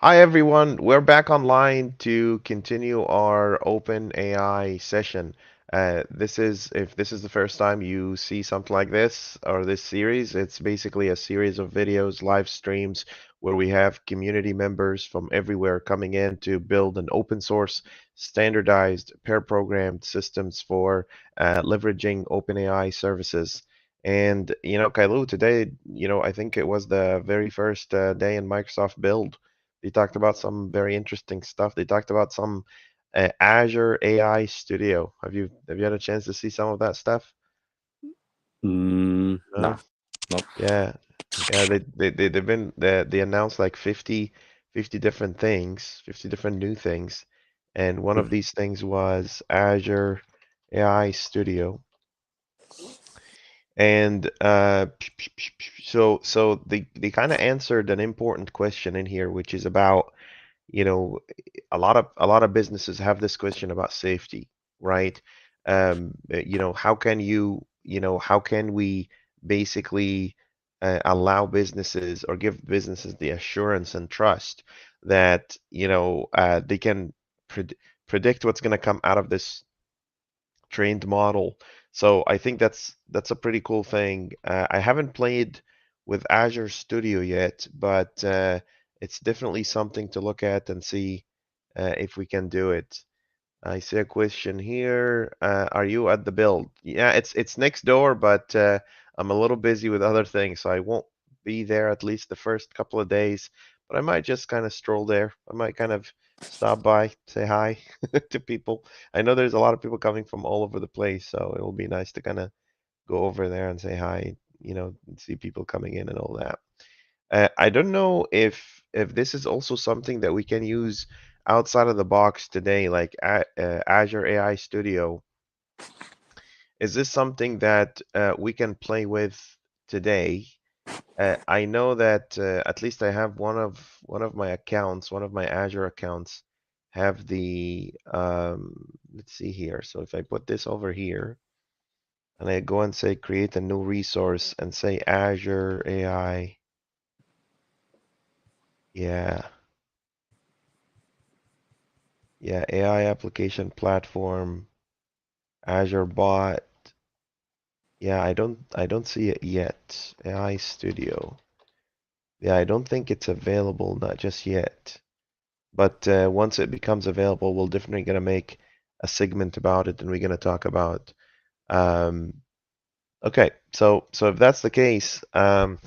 Hi everyone, we're back online to continue our open AI session. If this is the first time you see something like this or this series, it's basically a series of videos, live streams where we have community members from everywhere coming in to build an open source, standardized, pair-programmed systems for leveraging OpenAI services. And Kailu, today, I think it was the very first day in Microsoft Build. They talked about some very interesting stuff. They talked about some Azure AI Studio. Have you had a chance to see some of that stuff? Nah, No? nope. Yeah. Yeah, they announced like 50 different things, 50 different new things. And one of Mhm. these things was Azure AI Studio. And so they kind of answered an important question in here, which is about you know a lot of businesses have this question about safety, right? How can we basically allow businesses or give businesses the assurance and trust that they can pred predict what's going to come out of this trained model. So I think that's a pretty cool thing. I haven't played with Azure Studio yet, but it's definitely something to look at and see if we can do it. I see a question here. Are you at the build? Yeah, it's next door, but I'm a little busy with other things, so I won't be there at least the first couple of days. But I might just kind of stroll there. I might kind of stop by, say hi to people. I know there's a lot of people coming from all over the place, so it'll be nice to kind of go over there and say hi, and see people coming in and all that. I don't know if this is also something that we can use outside of the box today, like Azure AI Studio. Is this something that we can play with today? I know that at least I have one of my accounts, one of my Azure accounts, have the let's see here. So if I put this over here and I go and say create a new resource and say Azure AI, yeah. Yeah, AI application platform, Azure bot. Yeah, I don't see it yet. AI Studio. Yeah, I don't think it's available, not just yet. But once it becomes available, we're definitely gonna make a segment about it, and we're gonna talk about. Um, okay, so if that's the case, let's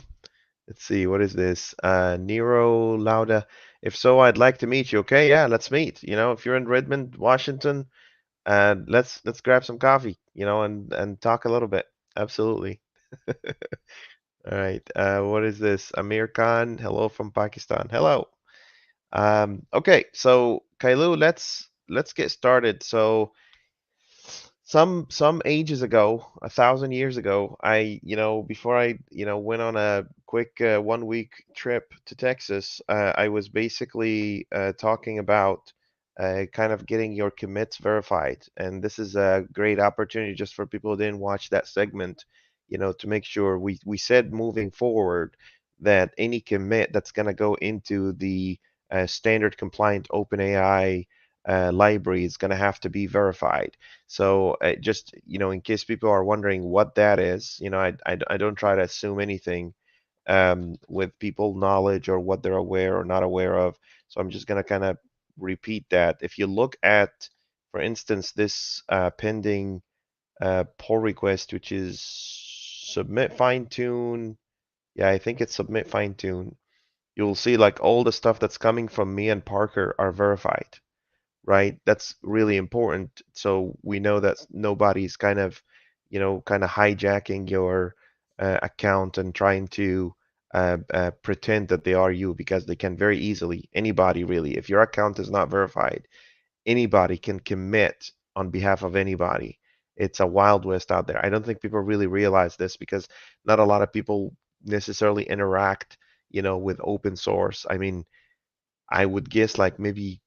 see, what is this? Nero Lauda. If so, I'd like to meet you. Okay, yeah, let's meet. If you're in Redmond, Washington. And let's grab some coffee, and talk a little bit. Absolutely. All right. What is this? Amir Khan, hello from Pakistan. Hello. Okay, so Kailu, let's get started. So some ages ago, 1,000 years ago, before I went on a quick 1 week trip to Texas, I was basically talking about kind of getting your commits verified, and this is a great opportunity just for people who didn't watch that segment, to make sure we said moving forward that any commit that's going to go into the standard compliant OpenAI library is going to have to be verified. So just, in case people are wondering what that is, I don't try to assume anything with people knowledge or what they're aware or not aware of. So I'm just going to kind of repeat that. If you look at, for instance, this pending pull request, which is submit fine tune. Yeah, I think it's submit fine tune. You'll see like all the stuff that's coming from me and Parker are verified, right? That's really important. So we know that nobody's kind of hijacking your account and trying to pretend that they are you, because they can very easily, anybody really, if your account is not verified, anybody can commit on behalf of anybody. It's a wild west out there. I don't think people really realize this because not a lot of people necessarily interact, with open source. I mean, I would guess like maybe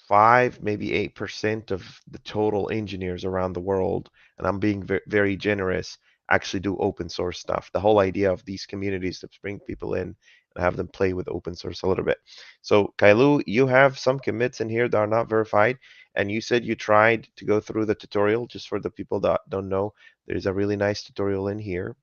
5, maybe 8% of the total engineers around the world, and I'm being very generous, actually do open source stuff. The whole idea of these communities to bring people in and have them play with open source a little bit. So Kailu, you have some commits in here that are not verified, and you said you tried to go through the tutorial. Just for the people that don't know, there's a really nice tutorial in here,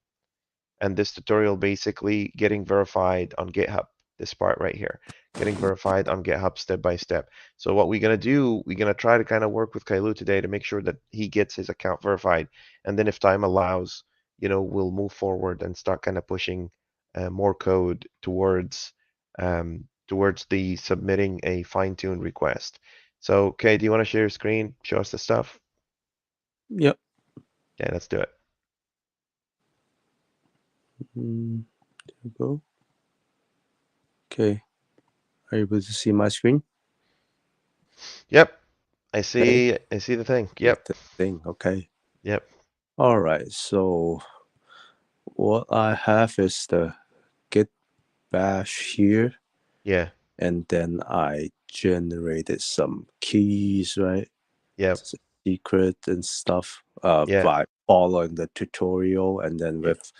and this tutorial basically getting verified on GitHub. This part right here, getting verified on GitHub step by step. So what we're gonna do, we're gonna try to kind of work with Kailu today to make sure that he gets his account verified, and then if time allows, we'll move forward and start kind of pushing more code towards the submitting a fine-tuned request. So, okay, do you want to share your screen? Show us the stuff? Yep. Yeah, let's do it. There we go. Okay. Are you able to see my screen? Yep, I Okay. see. I see the thing. See Yep. the thing. Okay. Yep. All right. So what I have is the git bash here, Yeah. and then I generated some keys, right? Yep. Secret and stuff Yeah. by following the tutorial, and then Yeah. with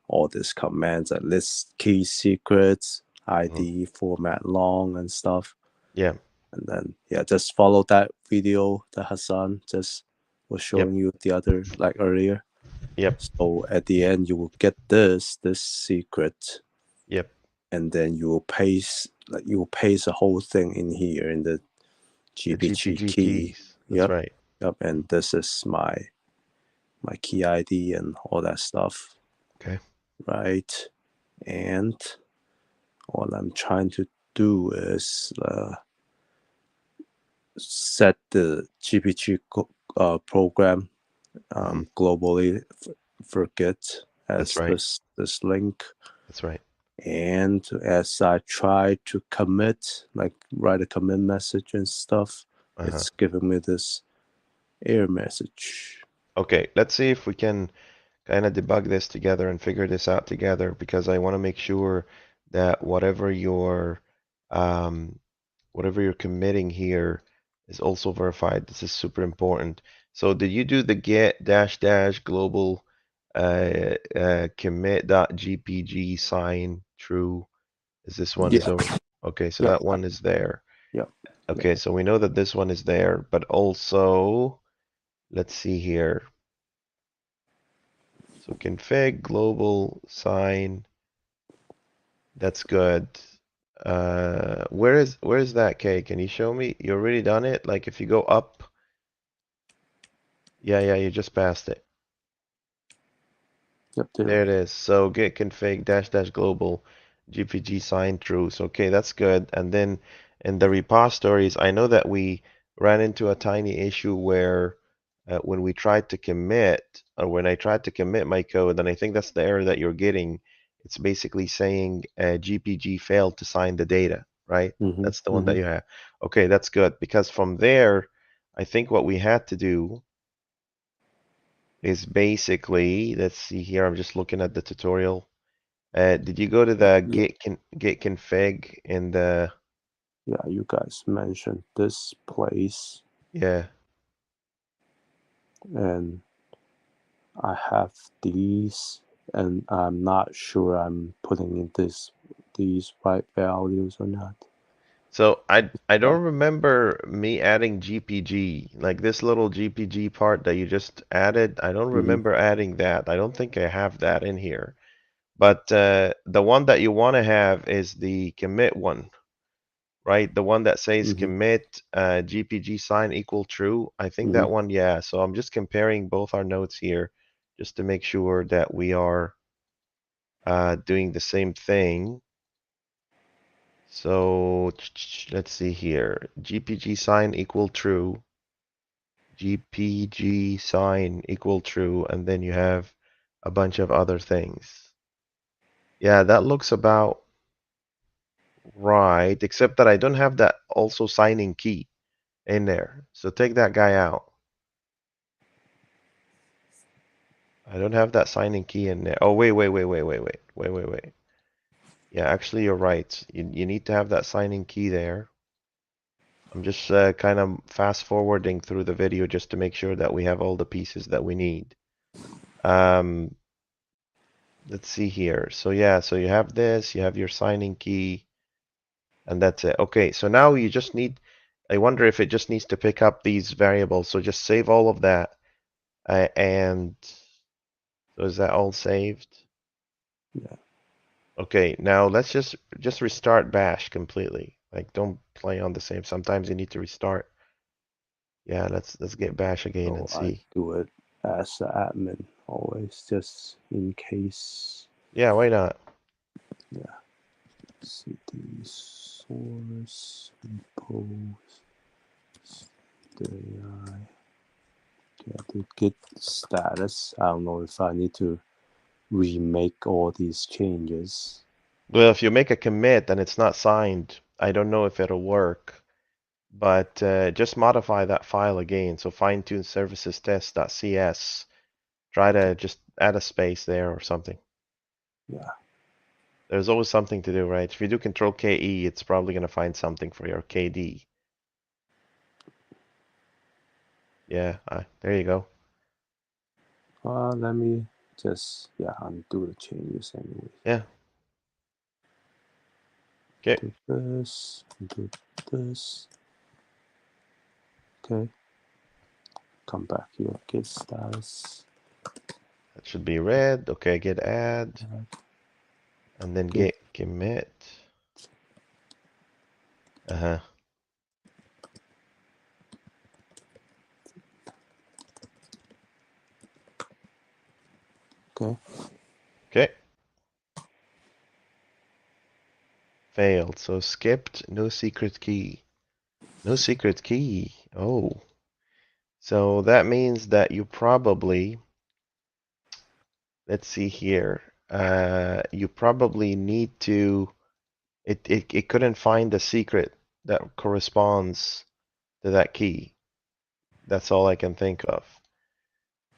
all these commands like list key secrets, Mhm. ID, format long, and stuff. Yeah. And then yeah, just follow that video that Hassan just was Yep. showing you the other like earlier. Yep. So at the end you will get this secret, Yep. and then you will paste the whole thing in here in the The GPG GPG key. keys. That's Yep. right. Yep. And this is my key ID and all that stuff. Okay. Right. And what I'm trying to do is set the GPG program Hmm. globally for Git That's as right. this link. That's right. And as I try to commit, like write a commit message and stuff, Uh-huh. it's giving me this error message. Okay, let's see if we can kind of debug this together and figure this out together, because I want to make sure that um, whatever you're committing here is also verified. This is super important. So did you do the get dash dash global commit.gpg sign true? Is this one is Yeah. over? Okay, so Yep. that one is there. Yep. Okay, so we know that this one is there, but also, let's see here. So config global sign, that's good. Where is that, K? Can you show me? You already done it? Like if you go up, yeah, you just passed it. Yep. There There. it is. So git config dash dash global GPG sign true. So okay, that's good. And then in the repositories, I know that we ran into a tiny issue where when we tried to commit, or when I tried to commit my code, and I think that's the error that you're getting. It's basically saying GPG failed to sign the data, right? Mm-hmm. That's the one that Mm-hmm. you have. Okay, that's good, because from there, I think what we had to do is basically, let's see here, I'm just looking at the tutorial. Did you go to the Yeah. git config in the, Yeah. You guys mentioned this place, yeah. and I have these, and I'm not sure I'm putting in these right values or not. So I Like, don't remember me adding GPG, like this little GPG part that you just added. I don't mm-hmm. remember adding that. I don't think I have that in here. But the one that you want to have is the commit one, right? The one that says Mm-hmm. commit GPG sign equal true. I think Mm-hmm. that one, yeah. So I'm just comparing both our notes here just to make sure that we are doing the same thing. So let's see here. GPG sign equal true. GPG sign equal true. And then you have a bunch of other things. Yeah, that looks about right, except that I don't have that also signing key in there. So take that guy out. I don't have that signing key in there. Oh, wait. Yeah, actually, you're right. You need to have that signing key there. I'm just kind of fast forwarding through the video just to make sure that we have all the pieces that we need. Um, let's see here. So yeah, so you have this, you have your signing key, and that's it. Okay, so now you just need, I wonder if it just needs to pick up these variables. So just save all of that. And so is that all saved? Yeah. Okay, now let's just restart bash completely. Like don't play on the same. Sometimes you need to restart. Yeah, let's get bash again and So I see. do it as an admin always, just in case. Yeah, why not? Yeah. Cd source repos AI. Okay, I did git status. I don't know if I need to remake all these changes. Well, if you make a commit and it's not signed, I don't know if it'll work. But just modify that file again. So fine-tune services test.cs. Try to just add a space there or something. Yeah. There's always something to do, right? If you do Control KE, it's probably going to find something for your KD. Yeah, there you go. Let me just undo the changes anyway. Yeah. Okay. Do this, do this. Okay. Come back here. Git status. That should be red. Okay, git add. And then Git. git commit. Uh-huh. Okay. Okay. Failed. So skipped. No secret key. No secret key. Oh. So that means that you probably, let's see here. You probably need to, it couldn't find the secret that corresponds to that key. That's all I can think of.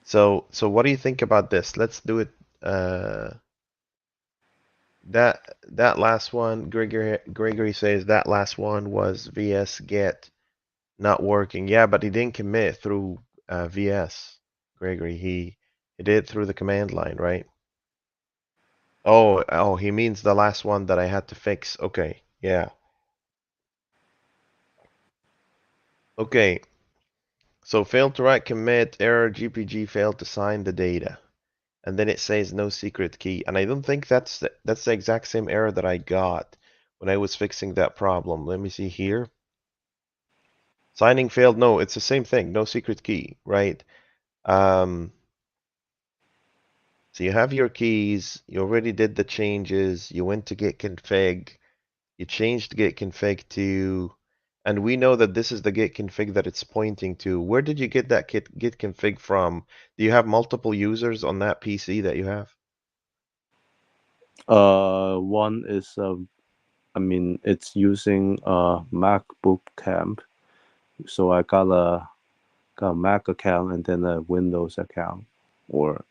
So what do you think about this? Let's do it. Uh, that last one, Gregory says that last one was VS get not working. Yeah, but he didn't commit through VS. Gregory, he did it through the command line, right? Oh, he means the last one that I had to fix. Okay, yeah. Okay, so failed to write commit, error GPG failed to sign the data. And then it says no secret key. And I don't think that's the exact same error that I got when I was fixing that problem. Let me see here. Signing failed. No, it's the same thing. No secret key, right? Um, so you have your keys. You already did the changes. You went to git config. You changed git config to, and we know that this is the git config that it's pointing to. Where did you get that git config from? Do you have multiple users on that PC that you have? One is it's using a MacBook camp. So I got a Mac account and then a Windows account. Or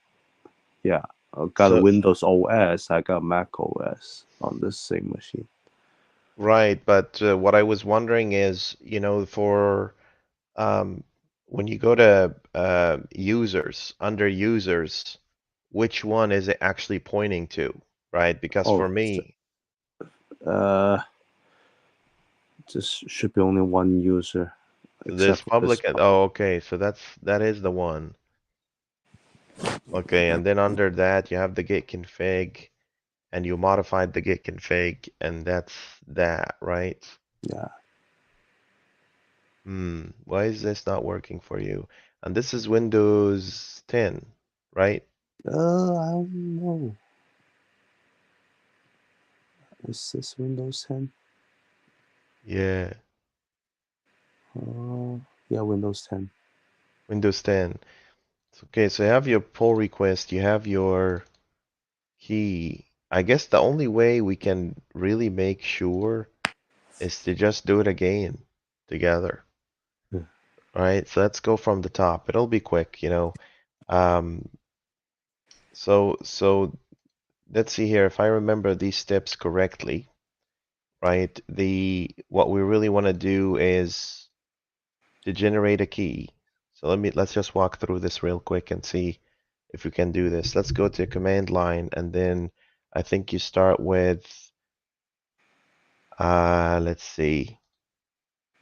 yeah, I got a So, Windows OS. I got Mac OS on this same machine. right, but what I was wondering is, for um, when you go to users, under users, which one is it actually pointing to, right? Because Oh, for me, uh, just should be only one user, this except for this public, one. oh, okay, so that is the one. Okay, and then under that you have the git config, and you modified the git config, and that's that, right? Yeah. Why is this not working for you? And this is Windows 10, right? I don't know. Is this Windows 10? Yeah, Yeah, Windows 10. Windows 10. Okay, so you have your pull request, you have your key. I guess the only way we can really make sure is to just do it again together. Yeah. All right, so let's go from the top. It'll be quick. Um, so let's see here. If I remember these steps correctly, right? What we really want to do is to generate a key. So let's just walk through this real quick and see. if we can do this. Let's go to command line, and then I think you start with, let's see,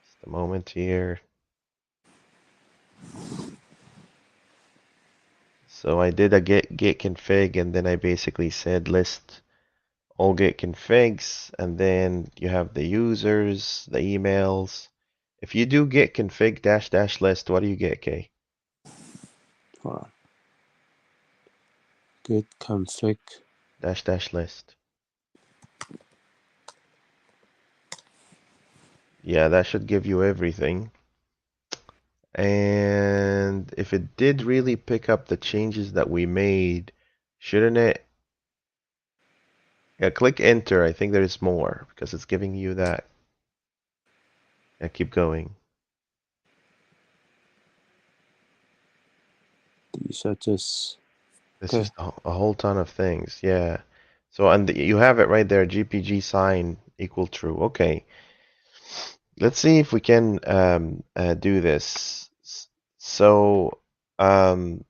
just a moment here. So I did a git config, and then I basically said list all git configs, and then you have the users, the emails. If you do git config dash dash list, what do you get, Kay? Hold on. Git config. Dash dash list. Yeah, that should give you everything. And if it did really pick up the changes that we made, shouldn't it? Yeah, click enter. I think there's more because it's giving you that. Yeah, keep going. These are just It's okay. just a whole ton of things. Yeah. So, and you have it right there, GPG sign equal true. Okay. Let's see if we can do this. So, um,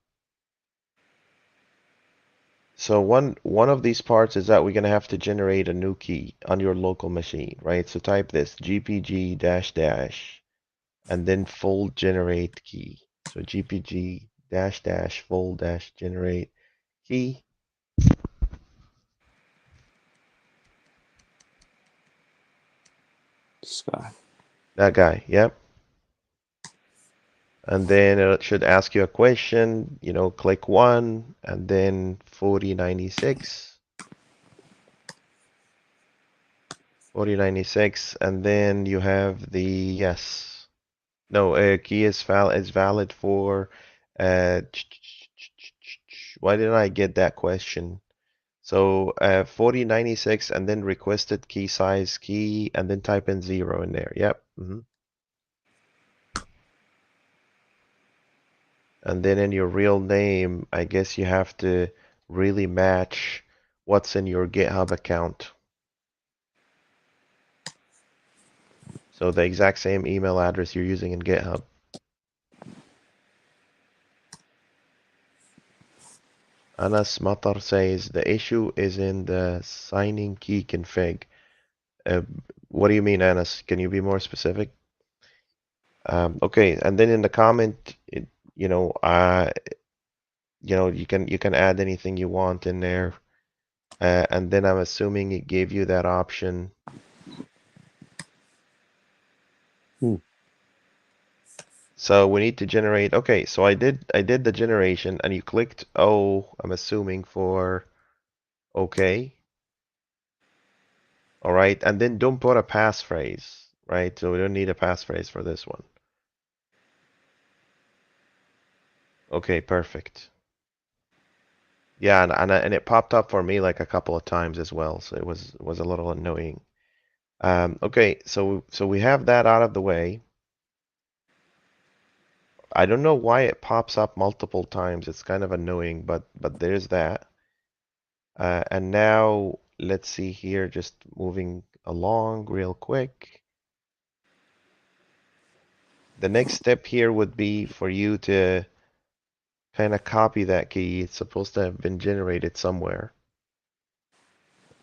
so one of these parts is that we're gonna have to generate a new key on your local machine, right? So type this GPG dash dash and then full generate key. So GPG dash dash full dash generate key. This guy. That guy, yep. And then it should ask you a question, click one and then 4096. 4096, and then you have the yes. No, key is valid for uh why didn't I get that question? So 4096 and then requested key size key and then type in 0 in there. Yep. And then in your real name, I guess you have to really match what's in your GitHub account. So the exact same email address you're using in GitHub. Anas Matar says the issue is in the signing key config. Uh, what do you mean, Anas? Can you be more specific? Okay, and then in the comment, you know, uh, you can add anything you want in there, and then I'm assuming it gave you that option. Hmm. So we need to generate. Okay, so I did the generation, and you clicked O. I'm assuming for OK. All right, and then don't put a passphrase, right? So we don't need a passphrase for this one. Okay, perfect. Yeah, and it popped up for me like a couple of times as well, so it was a little annoying. Okay, so we have that out of the way. I don't know why it pops up multiple times. It's kind of annoying, but there's that. And now let's see here, just moving along real quick. The next step here would be for you to kind of copy that key. It's supposed to have been generated somewhere.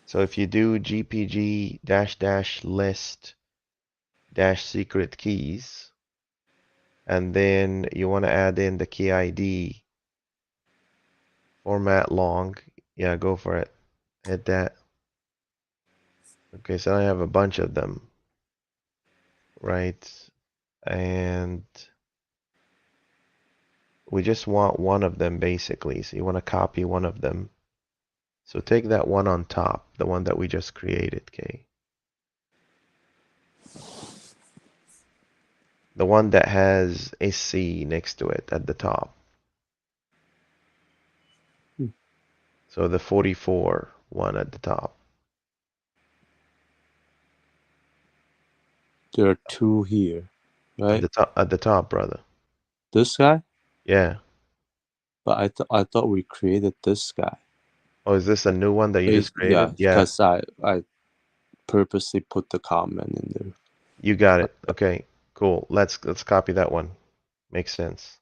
So if you do gpg dash dash list dash secret keys, and then you want to add in the key ID format long, yeah, go for it. Hit that. Okay, so I have a bunch of them, right? And we just want one of them basically. So you want to copy one of them. So take that one on top, the one that we just created, okay? The one that has a C next to it at the top. Hmm. So the 44 one at the top. There are two here, At right? the top, brother. This guy, Yeah. but I thought we created this guy. Oh, is this a new one that you It's, just yeah, created? Yeah, because I purposely put the comment in there. you got it. Okay, cool. Let's copy that one. Makes sense.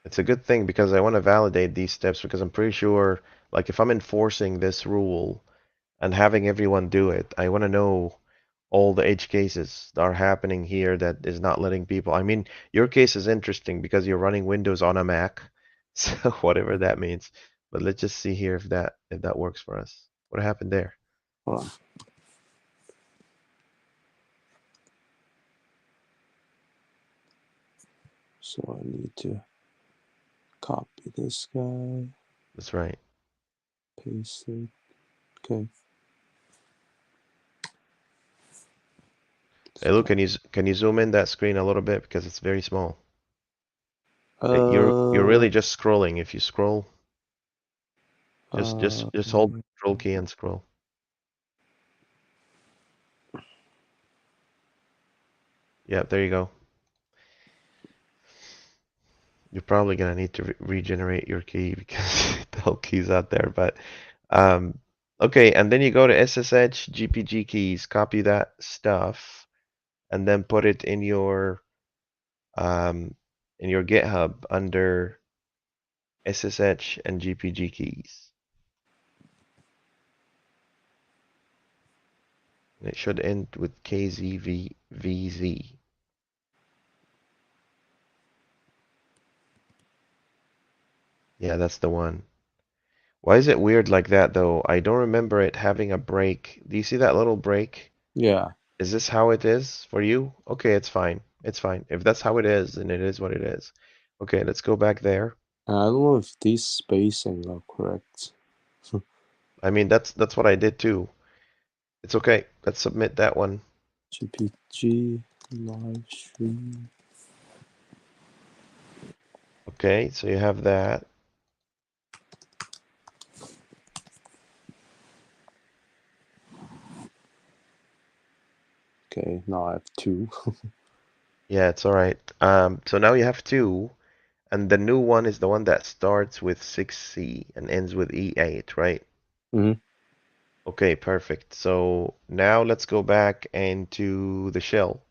It's a good thing because I want to validate these steps because I'm pretty sure, like, if I'm enforcing this rule and having everyone do it, I want to know all the edge cases that are happening here that is not letting people. I mean, your case is interesting because you're running Windows on a Mac, so whatever that means. But let's just see here if that works for us. What happened there? Hold on. So I need to copy this guy, That's right. paste it. Okay. Hey, look, Stop. can you zoom in that screen a little bit because it's very small. You're Uh, really just scrolling. If you scroll, just uh, just just hold the Control key and scroll. Yeah, there you go. You're probably gonna need to regenerate your key because the whole key's out there. But um, okay, and then you go to SSH GPG keys, copy that stuff, and then put it um in your GitHub under SSH and GPG keys. And it should end with KZVVZ. Yeah, that's the one. Why is it weird like that though? I don't remember it having a break. Do you see that little break? yeah. Is this how it is for you? Okay, it's fine. It's fine. If that's how it is, then it is what it is. Okay, let's go back there. I don't know if these spacing are correct. I mean, that's what I did too. It's okay. Let's submit that one. GPG live stream. Okay, so you have that. Okay, now I have two. Yeah, it's all right. So now you have two, and the new one is the one that starts with 6C and ends with E8, right? Mm-hmm. Okay, perfect. So now let's go back into the shell.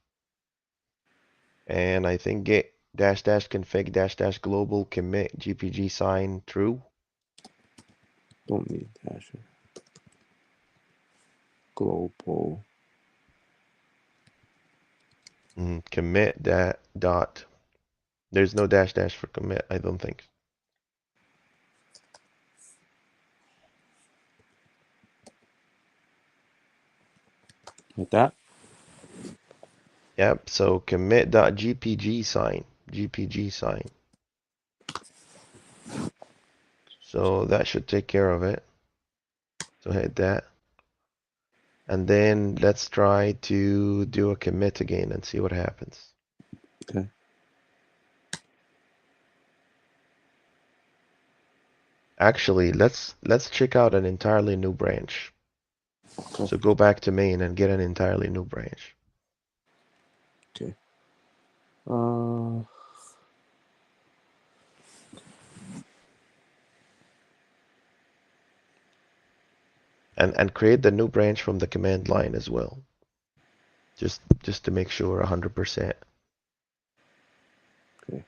And I think git dash dash config dash dash global commit GPG sign true. Don't need dash. Global. Commit that dot. There's no dash dash for commit, I don't think. Like that? Yep, so commit dot GPG sign. GPG sign. So that should take care of it. So hit that. And then let's try to do a commit again and see what happens. Okay. Actually, let's check out an entirely new branch. Okay. So go back to main and get an entirely new branch. Okay. Uh, And create the new branch from the command line as well. Just to make sure 100%. okay.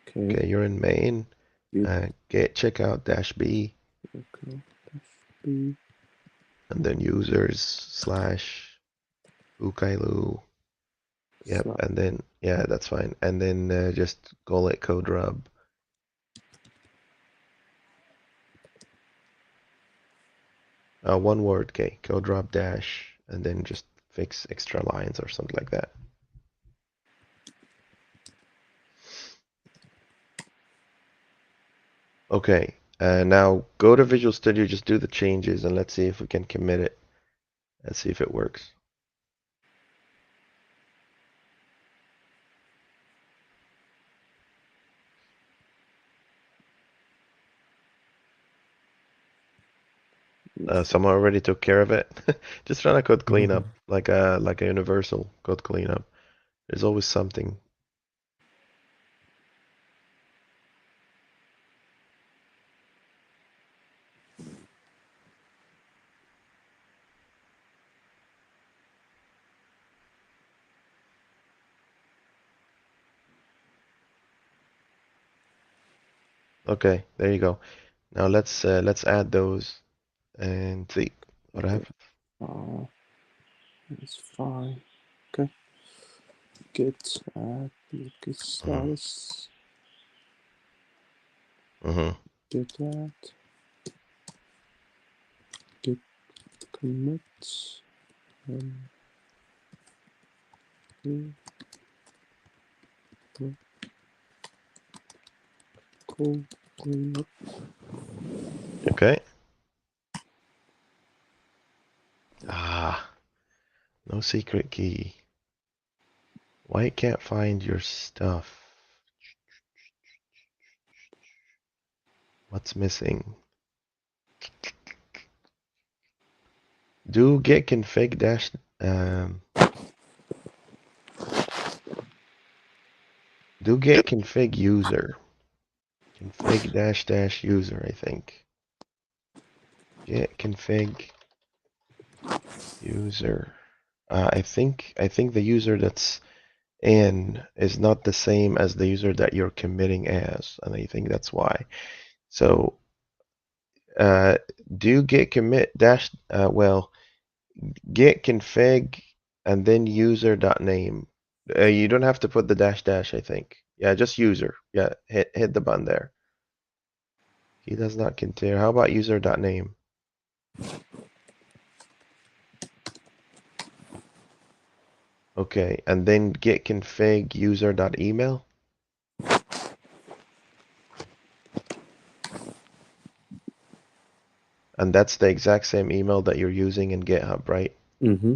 Okay. Okay, you're in main. You Get checkout dash B okay. B. and then users slash ukailu. Yep, So, and then yeah, that's fine. And then just call it code rub. One word, okay, code rub dash, and then just fix extra lines or something like that. Okay, now go to Visual Studio, just do the changes, and let's see if we can commit it. Let's see if it works. Someone already took care of it. Just run a code cleanup, like a universal code cleanup. There's always something. Okay, there you go. Now let's add those and see what Okay. happens. It's fine. Okay. Git add git Mm-hmm. status. Mm-hmm. Git add git commit and cool cleanup. Okay. Ah, no secret key. Why it can't find your stuff? What's missing? Do git config dash do git config user. Config dash dash user, I think. Git config user. I think the user that's in is not the same as the user that you're committing as, and I think that's why. So uh, do git commit dash well git config and then user dot name. You don't have to put the dash dash, I think. Yeah, just user. Yeah, hit the button there. He does not contain. How about user dot name? Okay, and then git config user dot email, and that's the exact same email that you're using in GitHub, right? Mm-hmm.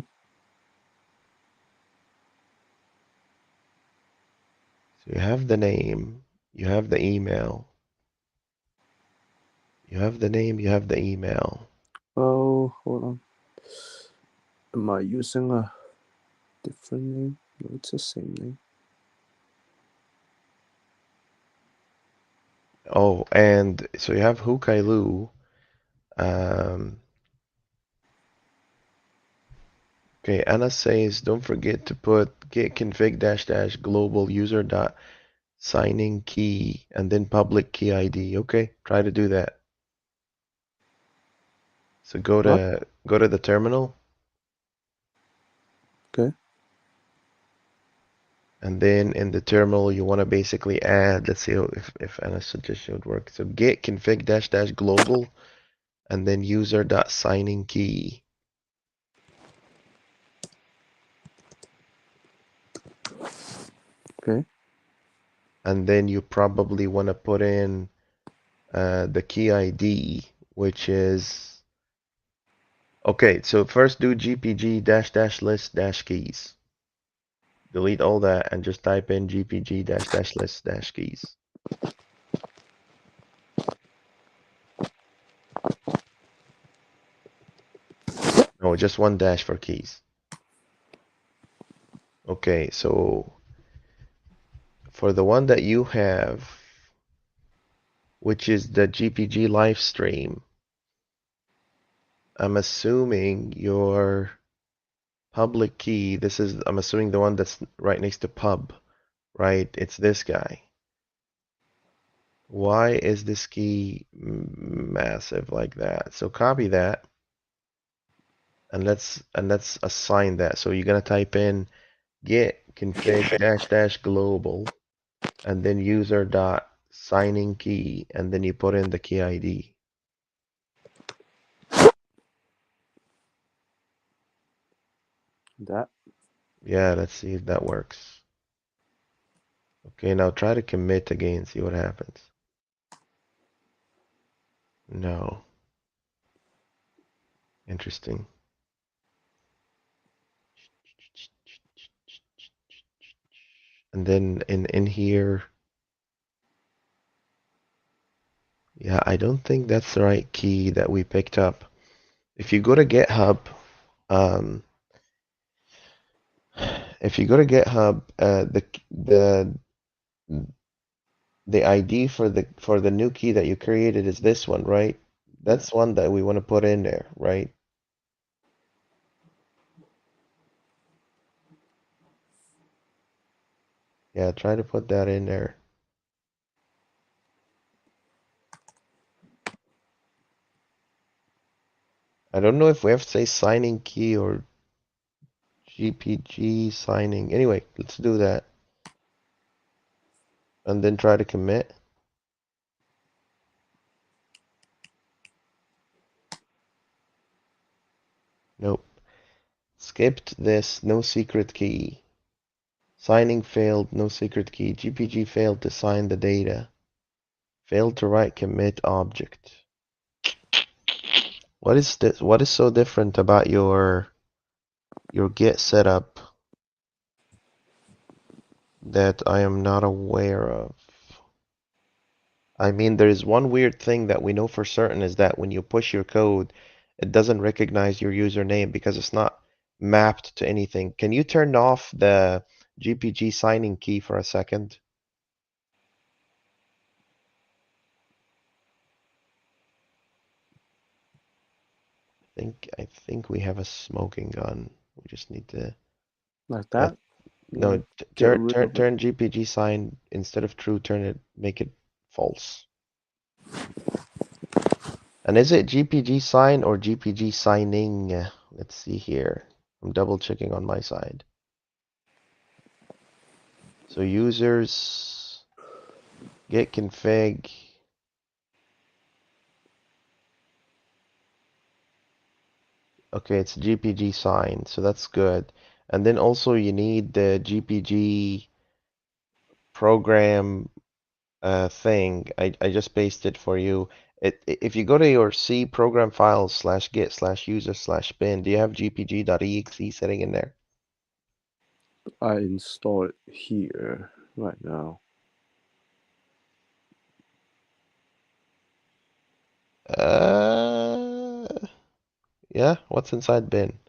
So you have the name, you have the email, you have the name, you have the email. Oh, hold on. Am I using a different name? No, it's the same name. Oh, and so you have Hukailu. Um, okay, Anna says don't forget to put git config dash dash global user dot signing key and then public key ID. Okay, try to do that. So What? go to the terminal. Okay. And then in the terminal, you want to basically add, let's see if Anna's suggestion would work. So git config dash dash global and then user dot signing key. Okay. And then you probably want to put in the key ID, which is, okay, so first do gpg dash dash list dash keys. Delete all that and just type in gpg dash dash list dash keys. No, just one dash for keys. Okay, so for the one that you have, which is the GPG live stream, I'm assuming your public key, I'm assuming the one that's right next to pub, right? It's this guy. Why is this key massive like that? So copy that and let's assign that. So you're gonna type in git config dash dash global and then user dot signing key and then you put in the key ID. That. Yeah, let's see if that works. Okay, now try to commit again, see what happens. No. Interesting. And then in here, yeah, I don't think that's the right key that we picked up. If you go to GitHub, um, if you go to GitHub, the ID for the new key that you created is this one, right? That's one that we want to put in there, right? Yeah, try to put that in there. I don't know if we have to say signing key or GPG signing. Anyway, let's do that. And then try to commit. Nope. Skipped this, no secret key. Signing failed, no secret key. GPG failed to sign the data. Failed to write commit object. What is this? What is so different about your Git setup that I am not aware of? I mean, there is one weird thing that we know for certain is that when you push your code, it doesn't recognize your username because it's not mapped to anything. Can you turn off the GPG signing key for a second? I think we have a smoking gun. We just need to Like that that. You no want to get rid of it? turn GPG sign instead of true, turn it make it false. And is it GPG sign or GPG signing? Let's see here. I'm double checking on my side. So users git config. Okay, it's GPG sign, so that's good. And then also you need the GPG program thing. I just pasted for you. If you go to your C program files slash git slash user slash bin, do you have gpg.exe sitting in there? I install it here right now. Uh, yeah, what's inside bin?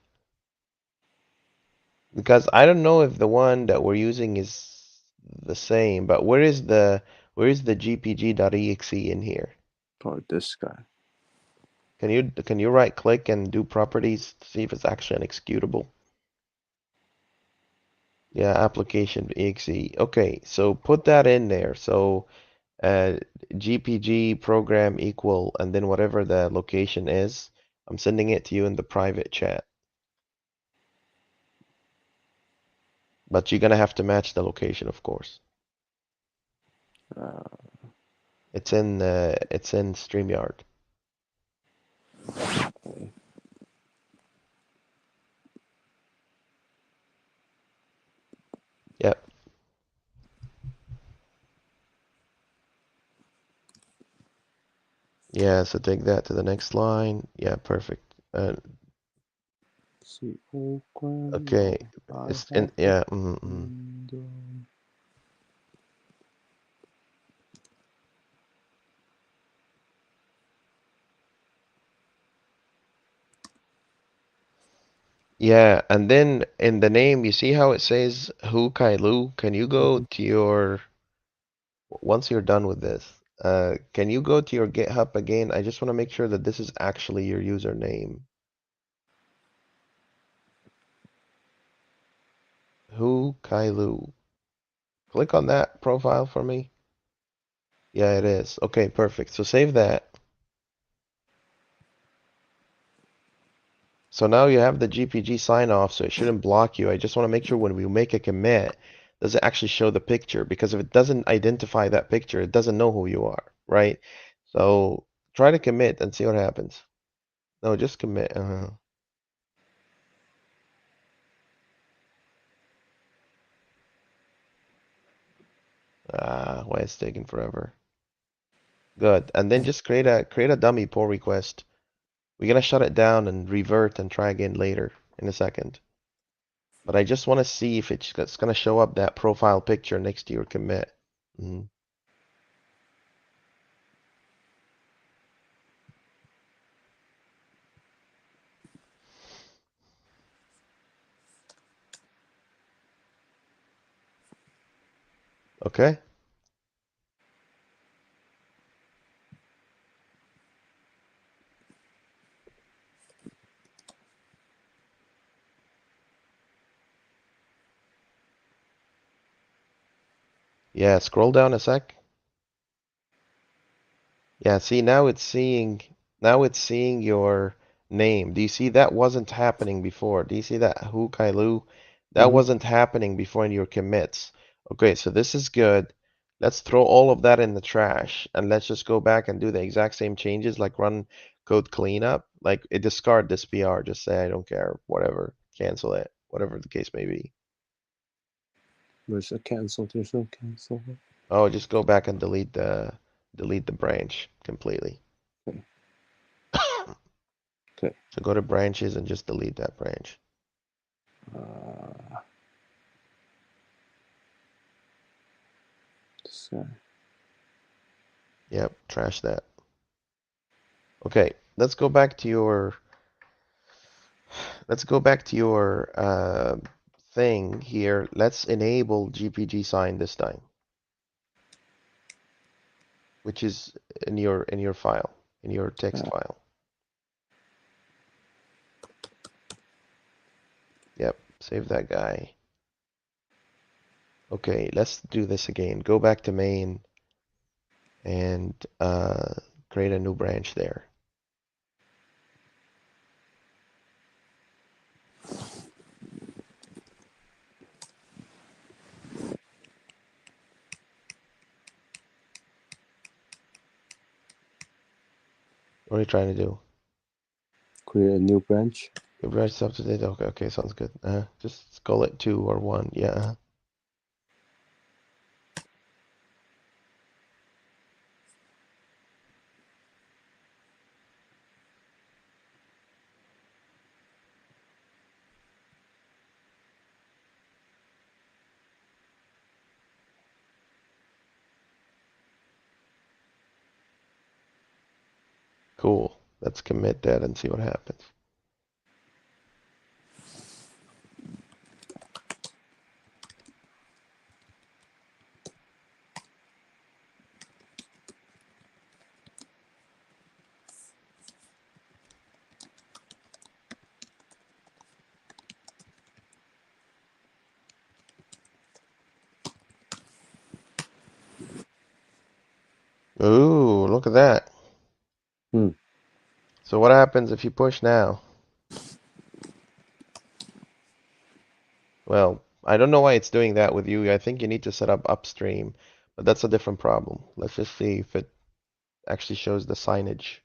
Because I don't know if the one that we're using is the same, but where is the gpg.exe in here? Probably this guy. Can you right click and do properties to see if it's actually an executable? Yeah, application exe. Okay, so put that in there. So uh, GPG program equal and then whatever the location is, I'm sending it to you in the private chat. But you're gonna have to match the location, of course. Uh, It's in StreamYard. okay. Yep. Yeah, so take that to the next line. Yeah, perfect. See, open. Okay. Oh, I It's in have a yeah, window. yeah, and then in the name, you see how it says Hu Kai Lu? Can you go Mhm. to your once you're done with this, can you go to your GitHub again? I just want to make sure that this is actually your username. Hu Kai Lu. Click on that profile for me. Yeah, it is. Okay, perfect. So save that. So now you have the GPG sign off, so it shouldn't block you. I just want to make sure when we make a commit, does it actually show the picture? Because if it doesn't identify that picture, it doesn't know who you are, right? So try to commit and see what happens. No, just commit. Why it's taking forever. Good. And then just create a dummy pull request. We're gonna shut it down and revert and try again later in a second. But I just want to see if it's gonna show up that profile picture next to your commit. Mhm. Okay. Yeah, scroll down a sec. Yeah, see now it's seeing your name. Do you see that wasn't happening before? Do you see that Hu Kai Lu? That Mm-hmm. wasn't happening before in your commits. Okay, so this is good. Let's throw all of that in the trash and let's just go back and do the exact same changes, like run code cleanup. Like discard this PR, just say I don't care, whatever, cancel it, whatever the case may be. Where's the cancel? There's no cancel. Oh, just go back and delete the branch completely. Okay. Okay. So go to branches and just delete that branch. This guy. Yep, trash that. Okay, let's go back to your thing here. Let's enable GPG sign this time, which is in your file, in your text file. Yep, save that guy. Okay, let's do this again. Go back to main and create a new branch there. What are you trying to do? Create a new branch. Your branch is up to date. Okay, okay, sounds good. Just call it 2 or 1. Yeah. Cool. Let's commit that and see what happens. Ooh, look at that. Hmm. So what happens if you push now? Well, I don't know why it's doing that with you. I think you need to set up upstream, but that's a different problem. Let's just see if it actually shows the signage.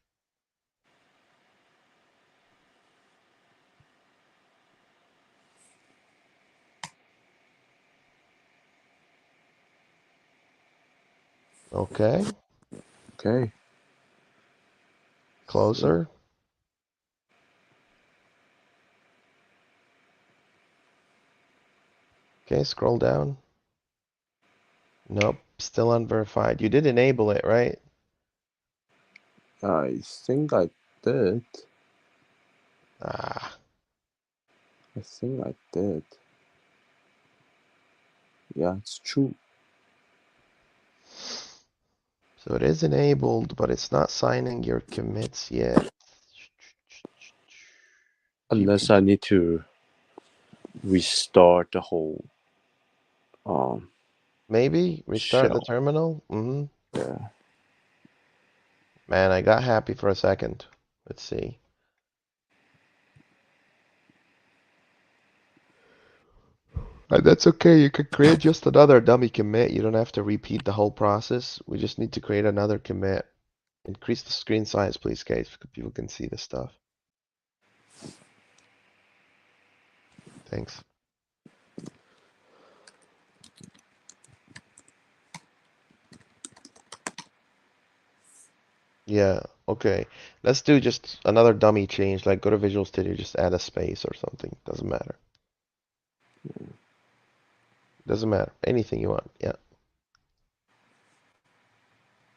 Okay, Okay. So, closer. Okay, scroll down. Nope, still unverified. You did enable it, right? I think I did. Ah, I think I did. Yeah, it's true. so it is enabled, but it's not signing your commits yet. Unless I need to restart the whole um Maybe restart the shell. terminal? Yeah. Man, I got happy for a second. Let's see. That's okay. You could create just another dummy commit. You don't have to repeat the whole process. We just need to create another commit. Increase the screen size, please, guys, so people can see the stuff. Thanks. Yeah, okay. Let's do just another dummy change, like go to Visual Studio, just add a space or something. Doesn't matter. Doesn't matter. Anything you want. Yeah.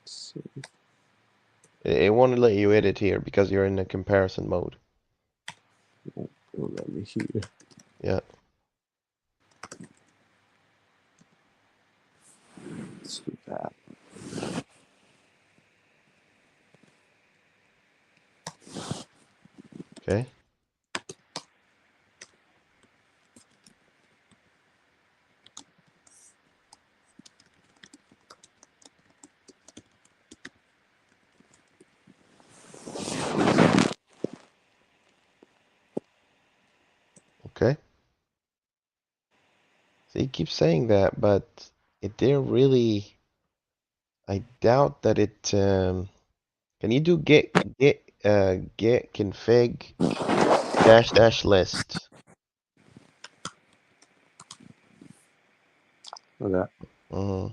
Let's see. It won't let you edit here because you're in a comparison mode. Oh, let me hear. Yeah. Let's do that. Okay. Okay? So you keep saying that, but it didn't really. I doubt that it. Can you do git config dash dash list? Okay. Mhm.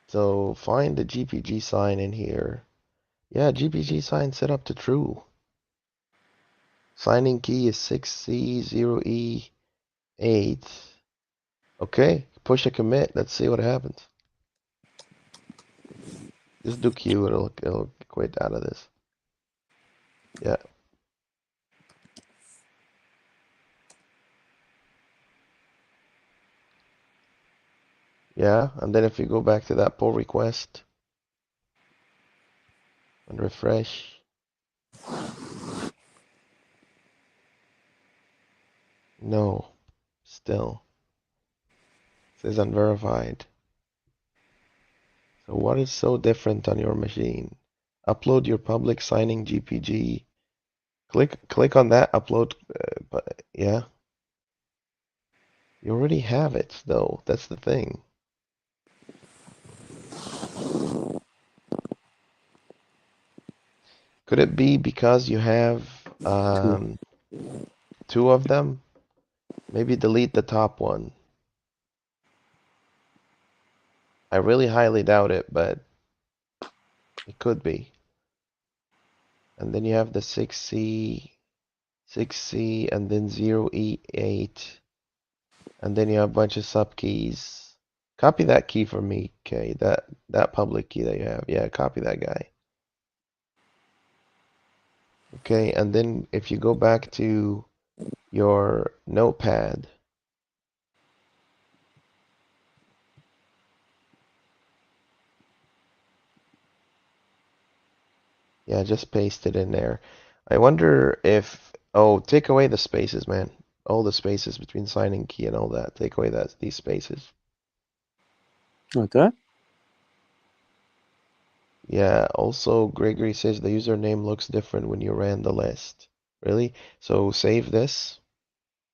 So find the GPG sign in here. Yeah, GPG sign set up to true. Signing key is 6C0E8. Okay, push a commit. Let's see what happens. Just do Q. It'll quit out of this. Yeah, yeah. And then if you go back to that pull request and refresh, no, still says unverified. So what is so different on your machine? Upload your public signing GPG. Click on that upload. But yeah, you already have it though. That's the thing. Could it be because you have Two. two of them? Maybe delete the top one. I really highly doubt it, but it could be. And then you have the 6C, and then 0E8, and then you have a bunch of sub keys. Copy that key for me, okay? That public key that you have. Yeah, copy that guy. Okay, and then if you go back to your notepad, yeah, just paste it in there. I wonder if, oh, take away the spaces, man. All the spaces between signing key and all that. Take away these spaces. Like that? Yeah, also Gregory says the username looks different when you ran the list. Really? So save this.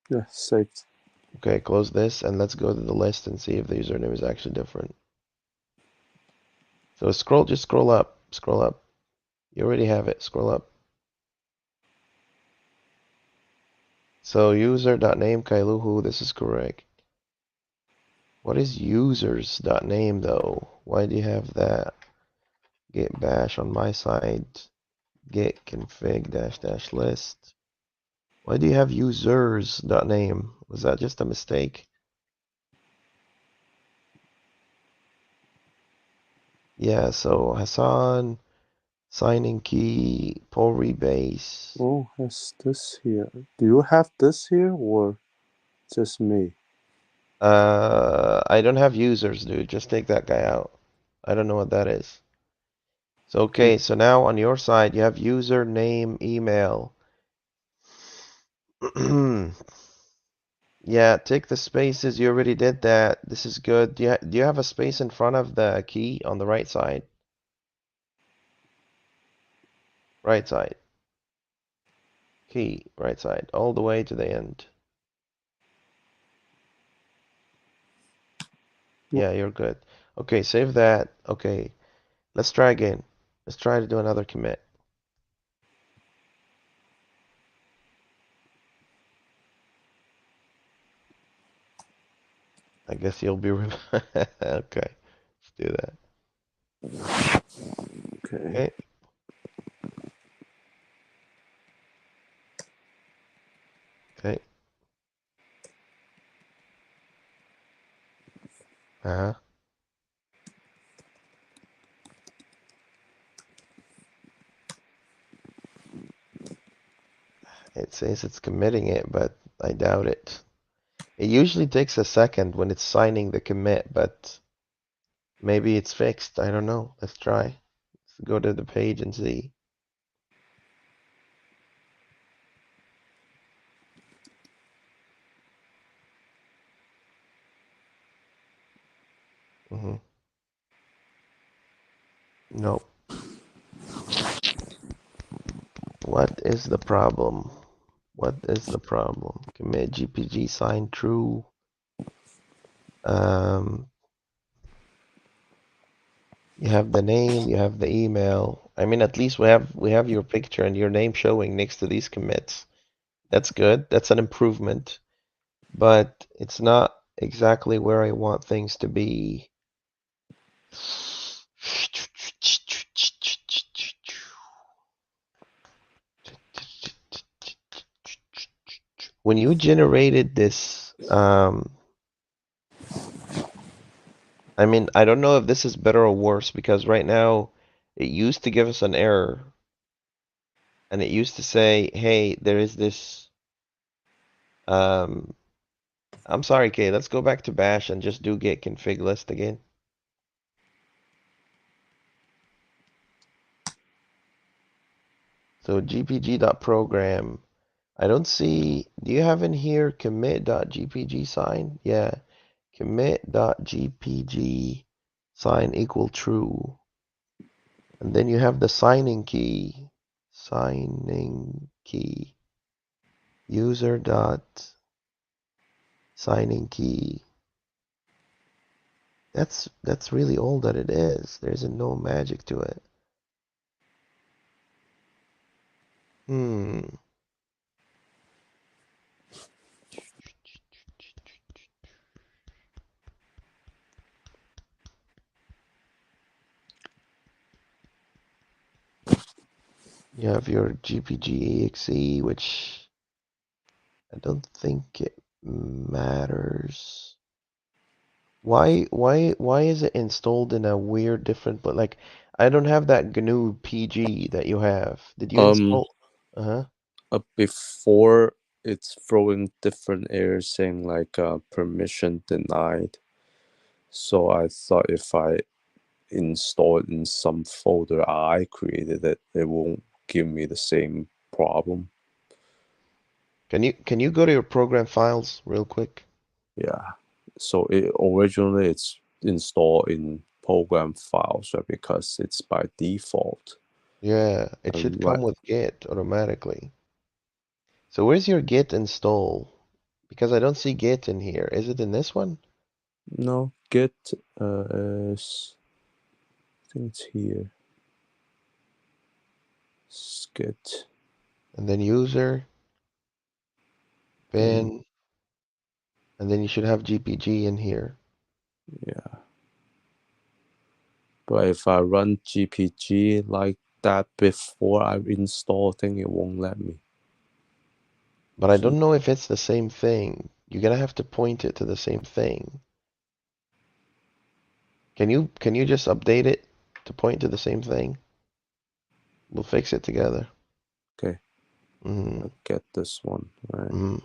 Yeah, saved. Okay, close this and let's go to the list and see if the username is actually different. So just scroll up, scroll up. You already have it, scroll up. So user.name Kailuhu, this is correct. What is users.name though? Why do you have that? Git bash on my side, git config dash dash list. Why do you have users.name? Was that just a mistake? Yeah, so Hassan, signing key, pull rebase. Oh, has this here. Do you have this here or just me? I don't have users, dude. Just take that guy out. I don't know what that is. So, Okay. okay, so now on your side, you have user, name, email. Yeah, take the spaces. You already did that. This is good. Do you have a space in front of the key on the right side? Right side. Key, right side, all the way to the end. Nope. Yeah, you're good. Okay, save that. Okay, let's try again. Let's try to do another commit. I guess you'll be okay. Let's do that. Okay. Okay. Okay. Uh-huh. It says it's committing it, but I doubt it. It usually takes a second when it's signing the commit, but maybe it's fixed. I don't know. Let's try. Let's go to the page and see. hmm No. What is the problem? What is the problem? Commit GPG sign true. Um, you have the name, you have the email. I mean, at least we have your picture and your name showing next to these commits. That's good. That's an improvement, but it's not exactly where I want things to be. When you generated this, I mean, I don't know if this is better or worse because right now it used to give us an error and it used to say, hey, there is this, um, I'm sorry, Kay, let's go back to bash and just do git config list again. So gpg.program, I don't see, do you have in here commit.gpg sign? Yeah, commit.gpg sign equal true. And then you have the signing key, user dot signing key. That's really all that it is. There's no magic to it. Hmm. You have your GPG exe, which I don't think it matters. Why is it installed in a weird different but like I don't have that GNU PG that you have. Did you Um, install? Uh-huh. before it's throwing different errors saying like permission denied. So I thought if I install it in some folder I created, it won't give me the same problem. Can you go to your program files real quick? Yeah. So originally it's installed in program files, right? Because it's by default. Yeah, it should And come right, with Git automatically. So where's your Git install? Because I don't see Git in here. Is it in this one? no, Git is, I think it's here. Git. And then user, Then bin, and then you should have GPG in here. yeah. But if I run GPG like that before I install thing, it won't let me. But I don't know if it's the same thing. You're gonna have to point it to the same thing. Can you just update it to point to the same thing? We'll fix it together. Okay, Mm, I'll get this one, right? mm.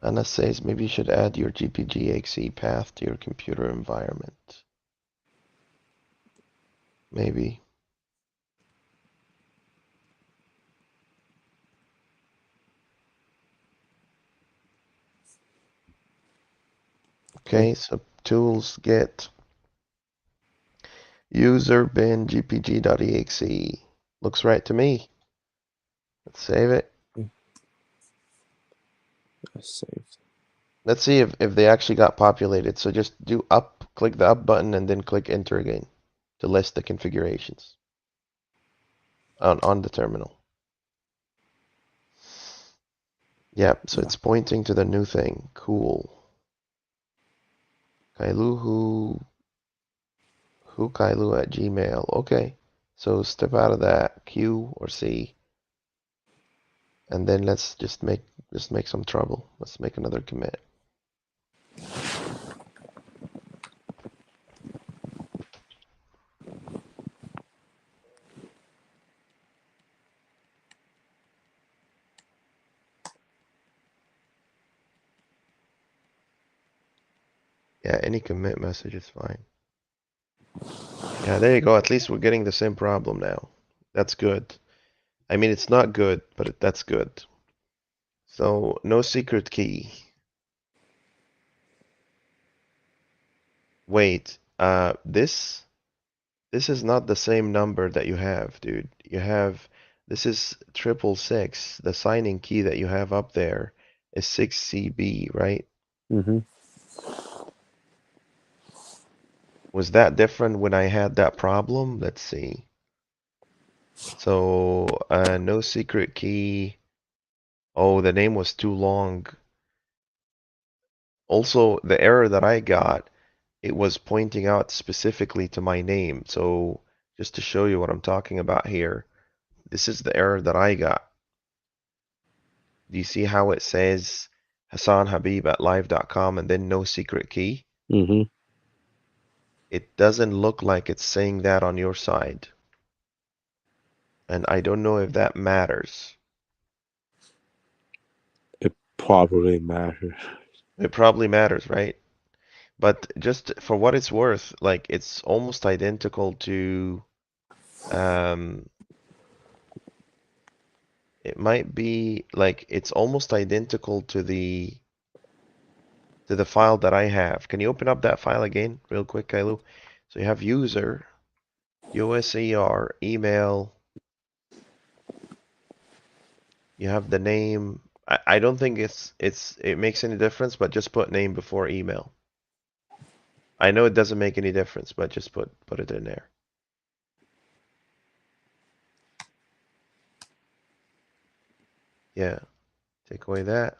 Anna says maybe you should add your GPG path to your computer environment. Maybe. Okay, Okay, so tools get user bin gpg.exe. Looks right to me. Let's save it. I saved. Let's see if they actually got populated. So just do up, click the up button, and then click enter again to list the configurations on the terminal. Yep, so Yeah, it's pointing to the new thing. Cool. Kailu who Kailu at Gmail. Okay. So step out of that Q or C, and then let's just make some trouble. Let's make another commit. Yeah, any commit message is fine. Yeah, there you go. At least we're getting the same problem now. That's good. I mean, it's not good, but that's good. So no secret key. Wait, this This is not the same number that you have, dude. This is 666. The signing key that you have up there is 6CB, right? Mm-hmm. Was that different when I had that problem? Let's see. So, no secret key. Oh, the name was too long. Also, the error that I got, it was pointing out specifically to my name. So, just to show you what I'm talking about here, this is the error that I got. Do you see how it says Hassan Habib at live.com and then no secret key? Mm-hmm. It doesn't look like it's saying that on your side. And I don't know if that matters. It probably matters. It probably matters, right? But just for what it's worth, like it's almost identical to um it might be like it's almost identical to the file that I have. Can you open up that file again real quick, Kailu? So you have user, USER, email, you have the name. I don't think it makes any difference, but just put name before email. I know it doesn't make any difference, but just put it in there. Yeah, take away that.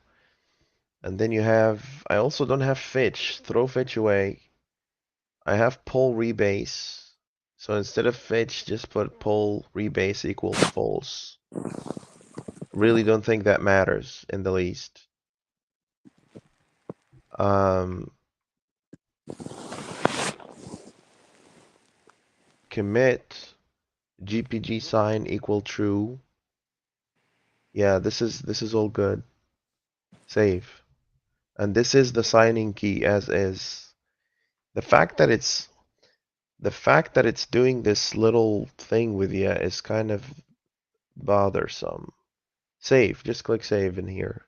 And then you have, I also don't have fetch. Throw fetch away. I have pull rebase. So instead of fetch, just put pull rebase equals false. Really don't think that matters in the least. Um, commit GPG sign equal true. Yeah, this is all good. Save. And this is the signing key as is. The fact that it's the fact that it's doing this little thing with you is kind of bothersome. Save. Just click save in here.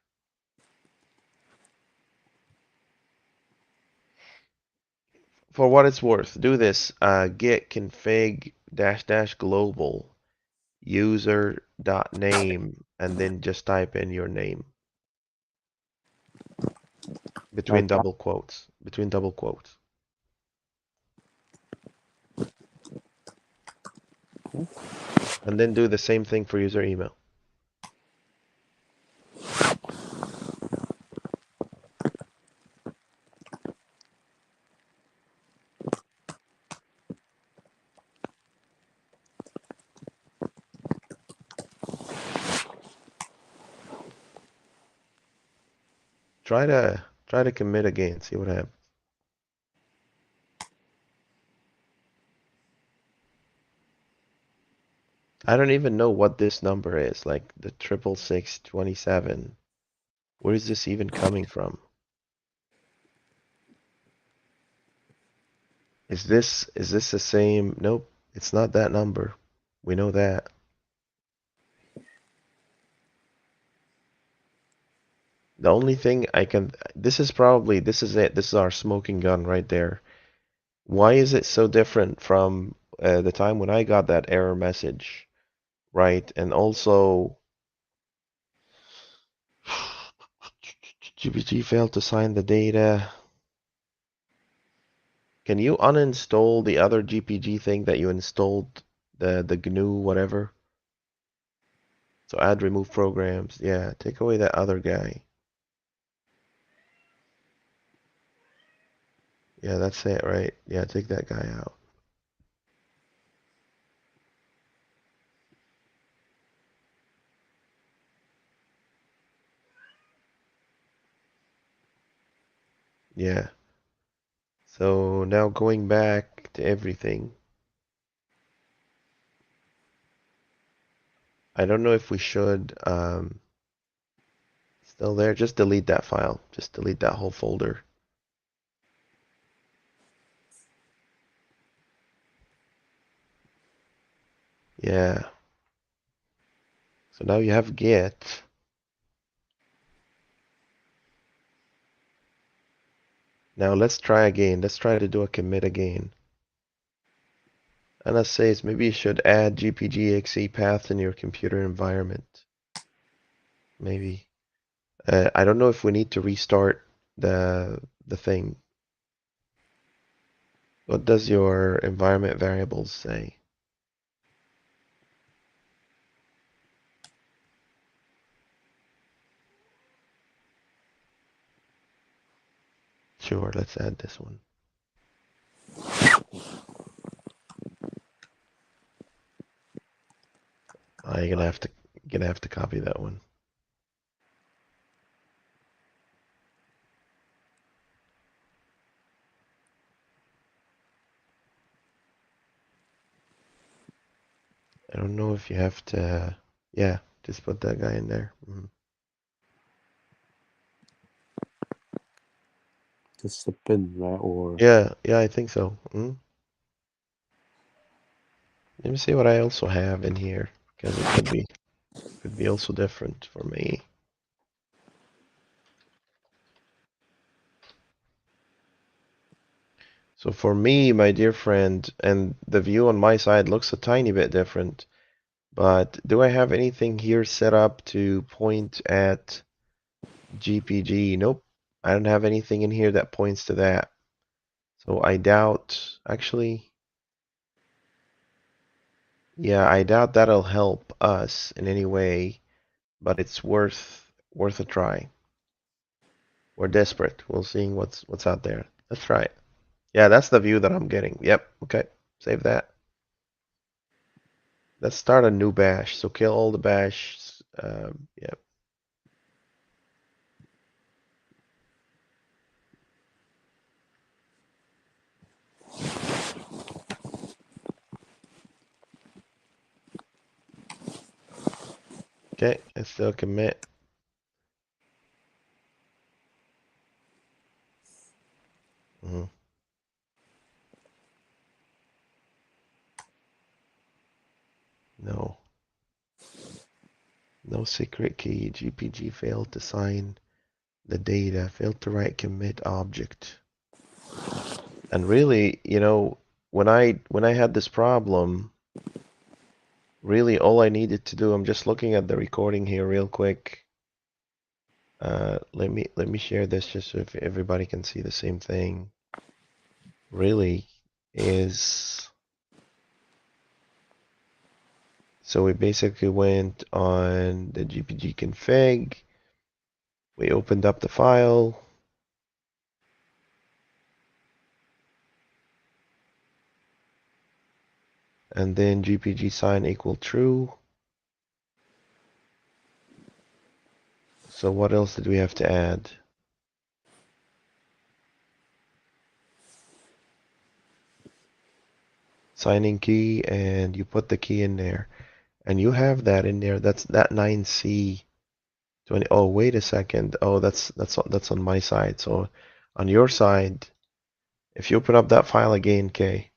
For what it's worth, do this. Git config dash dash global user dot name and then just type in your name between Okay. double quotes. Between double quotes. And then do the same thing for user email. Try to commit again, see what happens. I don't even know what this number is, like the 66627. Where is this even coming from? Is this the same? Nope, it's not that number. We know that. The only thing I can, this is probably, this is it. This is our smoking gun right there. Why is it so different from the time when I got that error message, right? And also, GPT failed to sign the data. Can you uninstall the other GPG thing that you installed, the GNU whatever? So add remove programs. Yeah, take away that other guy. Yeah, that's it, right? Yeah, take that guy out. Yeah. So now going back to everything. I don't know if we should still there. Just delete that file. Just delete that whole folder. Yeah. So now you have Git. Now let's try again. Let's try to do a commit again. Anna says maybe you should add GPG-exe path in your computer environment. Maybe. I don't know if we need to restart the thing. What does your environment variables say? Sure, let's add this one. You're gonna have to copy that one. I don't know if you have to. Yeah, just put that guy in there. Just a pin, right? Or Yeah, I think so. Let me see what I also have in here because it could be also different for me. So for me, my dear friend, and the view on my side looks a tiny bit different, but do I have anything here set up to point at GPG? Nope. I don't have anything in here that points to that. So I doubt, actually, yeah, I doubt that'll help us in any way, but it's worth a try. We're desperate. We'll see what's out there. Let's try it. Yeah, that's the view that I'm getting. Yep. Okay. Save that. Let's start a new bash. So kill all the bash. Yep. Okay. Let's still commit. Mhm. No. No secret key. GPG failed to sign the data. Failed to write commit object. And really, when I had this problem, really all I needed to do, I'm just looking at the recording here real quick. Let me share this just so if everybody can see the same thing. Really is so we basically went on the GPG config. We opened up the file. And then GPG sign equal true. So what else did we have to add? Signing key, and you put the key in there. And you have that in there. That's that 9C 20. Oh, wait a second. Oh, that's on my side. So on your side, if you open up that file again, K.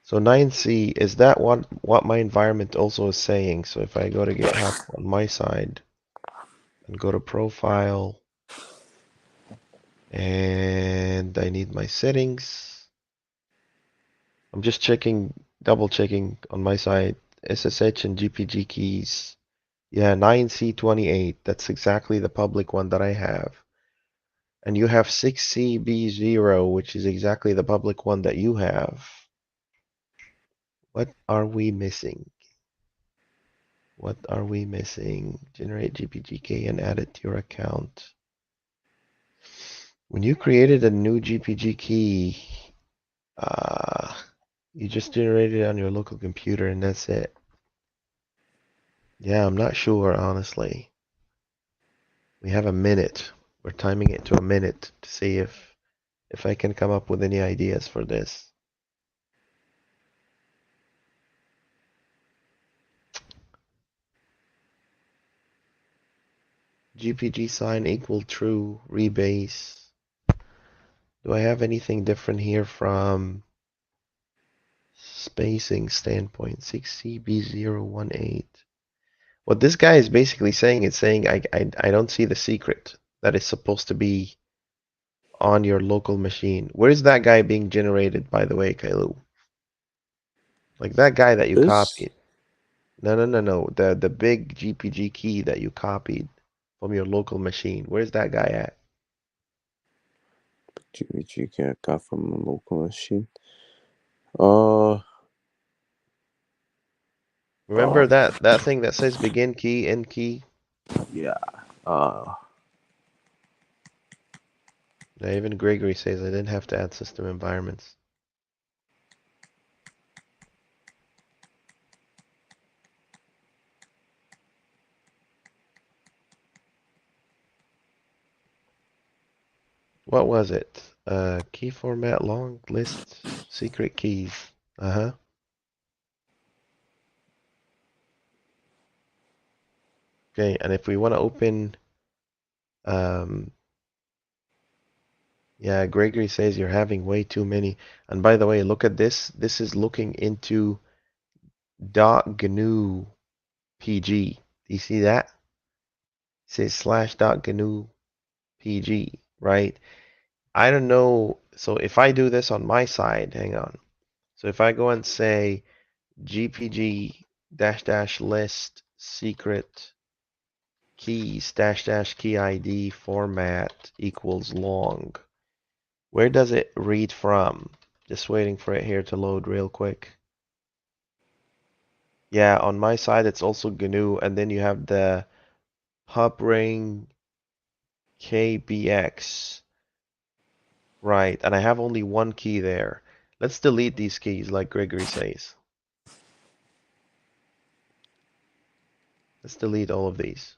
So 9C, is that what my environment also is saying? So if I go to GitHub on my side and go to profile and I need my settings, I'm just double checking on my side, SSH and GPG keys. Yeah, 9C28, that's exactly the public one that I have. And you have 6CB0, which is exactly the public one that you have. What are we missing? What are we missing? Generate GPGK and add it to your account. When you created a new GPG key, uh, you just generated it on your local computer and that's it. Yeah, I'm not sure, honestly. We have a minute. We're timing it to a minute to see if I can come up with any ideas for this. GPG sign equal true, rebase. Do I have anything different here from spacing standpoint? 6CB018. What this guy is basically saying is saying I don't see the secret that is supposed to be on your local machine. Where is that guy being generated, by the way, Kailu? Like that guy that you This copied. No. The big GPG key that you copied from your local machine. Where's that guy at? GVG I got from a local machine. Uh, Remember that thing that says begin key, end key? yeah. Uh, Now, even Gregory says I didn't have to add system environments. What was it? Key format, long list, secret keys. Uh-huh. Okay, and if we want to open, um, yeah, Gregory says you're having way too many. And by the way, look at this. This is looking into .gnu PG. Do you see that? It says slash .gnu PG, right? I don't know. So if I do this on my side, hang on. So if I go and say GPG dash dash list secret keys dash dash key ID format equals long. Where does it read from? Just waiting for it here to load real quick. Yeah, on my side it's also GNU, and then you have the pub ring KBX. Right, and I have only one key there. Let's delete these keys like Gregory says. Let's delete all of these.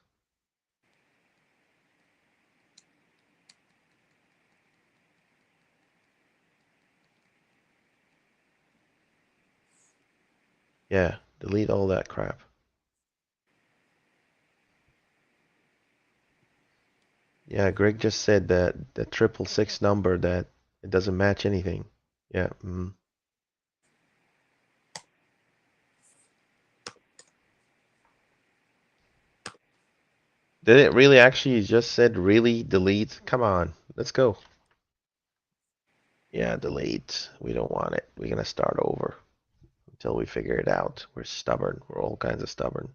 Yeah, delete all that crap. Yeah, Greg just said that the 666 number that it doesn't match anything. Yeah. Did it really actually just said really delete? Come on, let's go. Yeah, delete. We don't want it. We're gonna start over until we figure it out. We're stubborn. We're all kinds of stubborn.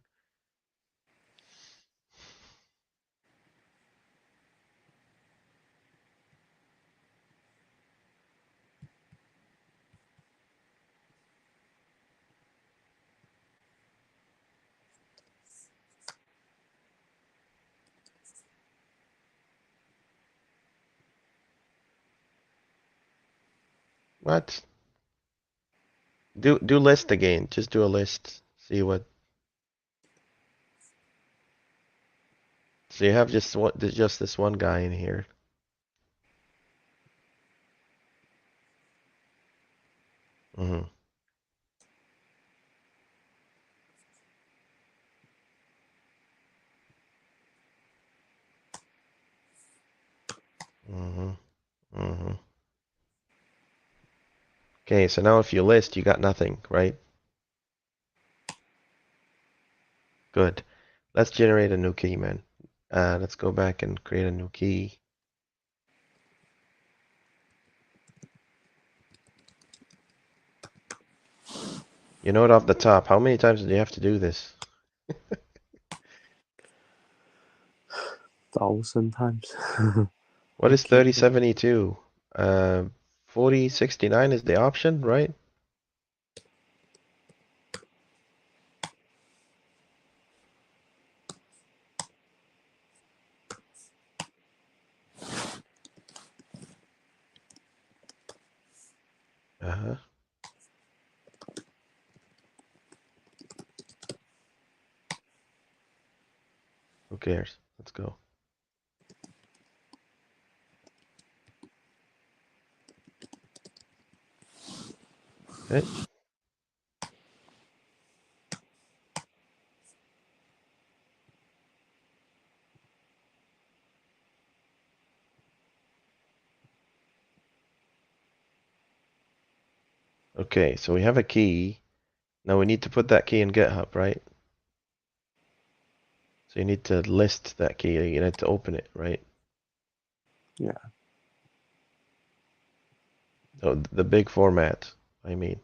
What? Do list again. Just do a list. See what. So you have just this one guy in here. Mhm. Mhm. Mhm. Okay, so now if you list, you got nothing, right? Good. Let's generate a new key, man. Let's go back and create a new key. You know it off the top. How many times do you have to do this? 1,000 times. What is Okay. 3072? 4069 is the option, right? Uh-huh. Who cares? Let's go. Okay. Okay, so we have a key. Now we need to put that key in GitHub, right? So you need to list that key. You need to open it, right? Yeah. Oh, the big format, I mean.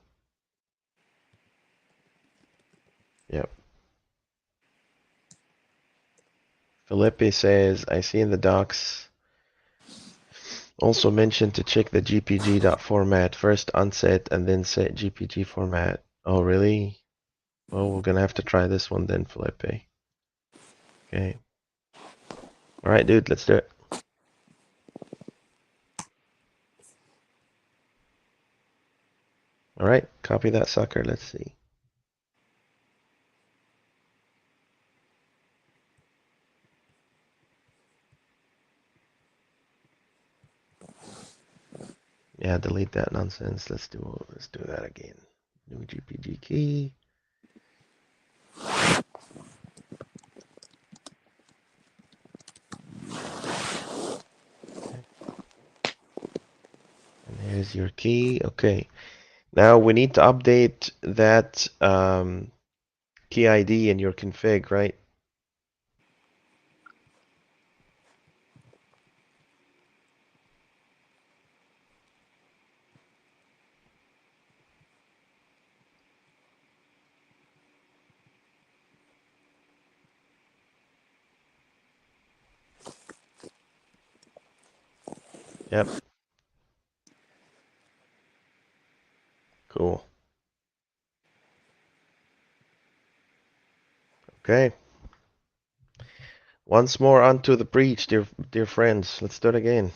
Felipe says, I see in the docs also mentioned to check the gpg.format. First unset and then set gpg format. Oh, really? Well, we're gonna have to try this one then, Felipe. Okay. Alright, dude, let's do it. Alright, copy that sucker. Let's see. Yeah, delete that nonsense. Let's do that again. New GPG key. Okay. And here's your key. Okay. Now we need to update that key ID in your config, right? Yep. Cool. Okay. Once more onto the breach, dear friends. Let's do it again.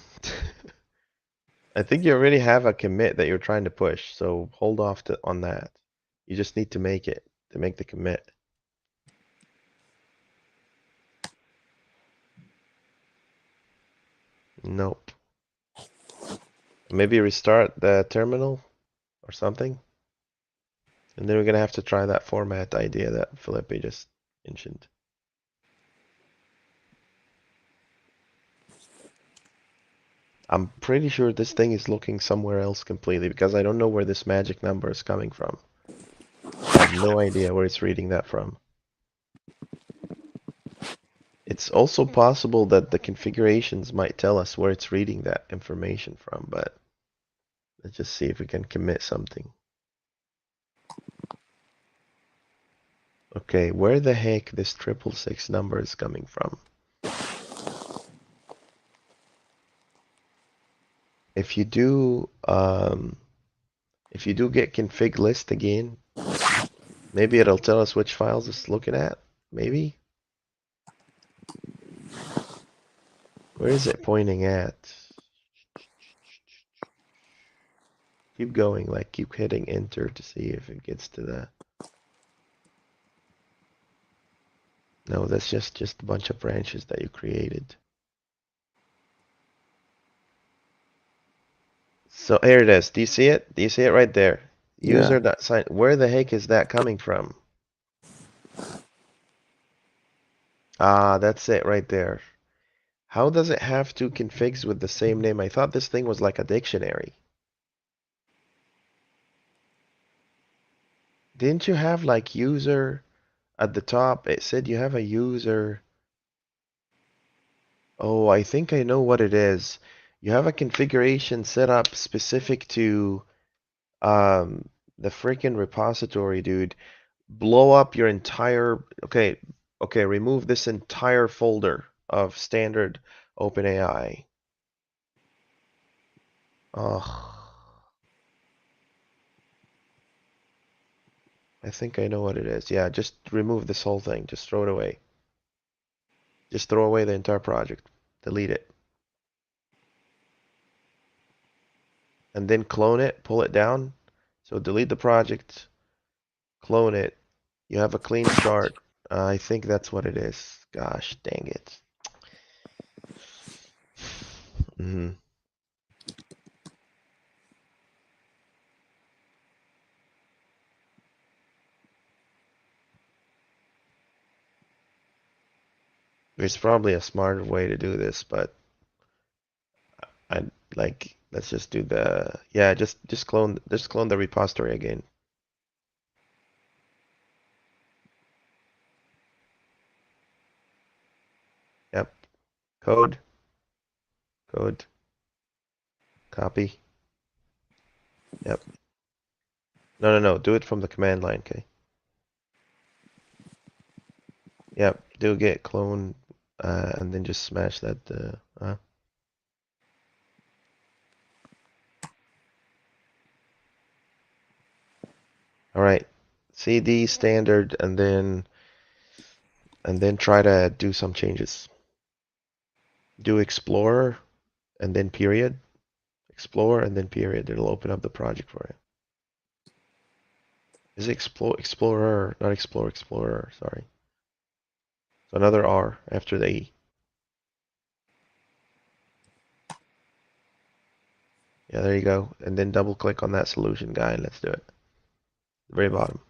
I think you already have a commit that you're trying to push, so hold off on that. You just need to make it, to make the commit. Nope. Maybe restart the terminal or something. And then we're gonna have to try that format idea that Felipe just mentioned. I'm pretty sure this thing is looking somewhere else completely because I don't know where this magic number is coming from. I have no idea where it's reading that from. It's also possible that the configurations might tell us where it's reading that information from, but let's just see if we can commit something. Okay, where the heck this 666 number is coming from? If you do get config list again, maybe it'll tell us which files it's looking at. Maybe. Where is it pointing at? Keep going, like keep hitting enter to see if it gets to the. No, that's just a bunch of branches that you created. So here it is. Do you see it? Do you see it right there? Yeah. User.sign. Where the heck is that coming from? Ah, that's it right there. How does it have two configs with the same name? I thought this thing was like a dictionary. Didn't you have like user at the top? It said you have a user. Oh, I think I know what it is. You have a configuration set up specific to the freaking repository, dude. Blow up your entire, okay, remove this entire folder of standard OpenAI. Oh, I think I know what it is. Yeah, just remove this whole thing. Just throw it away. Just throw away the entire project. Delete it. And then clone it, pull it down. So delete the project, clone it. You have a clean start. I think that's what it is. Gosh, dang it. Mhm. There's probably a smarter way to do this, but I like let's just do the yeah, just clone the repository again. Yep. Code, code, copy. Yep. No. Do it from the command line, okay? Yep. Do git clone. and then just smash that. All right, CD standard, and then try to do some changes. Do Explorer and then period. Explorer and then period. It'll open up the project for you. Is it Explorer? Not Explorer. Sorry. So another R after the E. Yeah, there you go. And then double click on that solution guy and let's do it. The very bottom.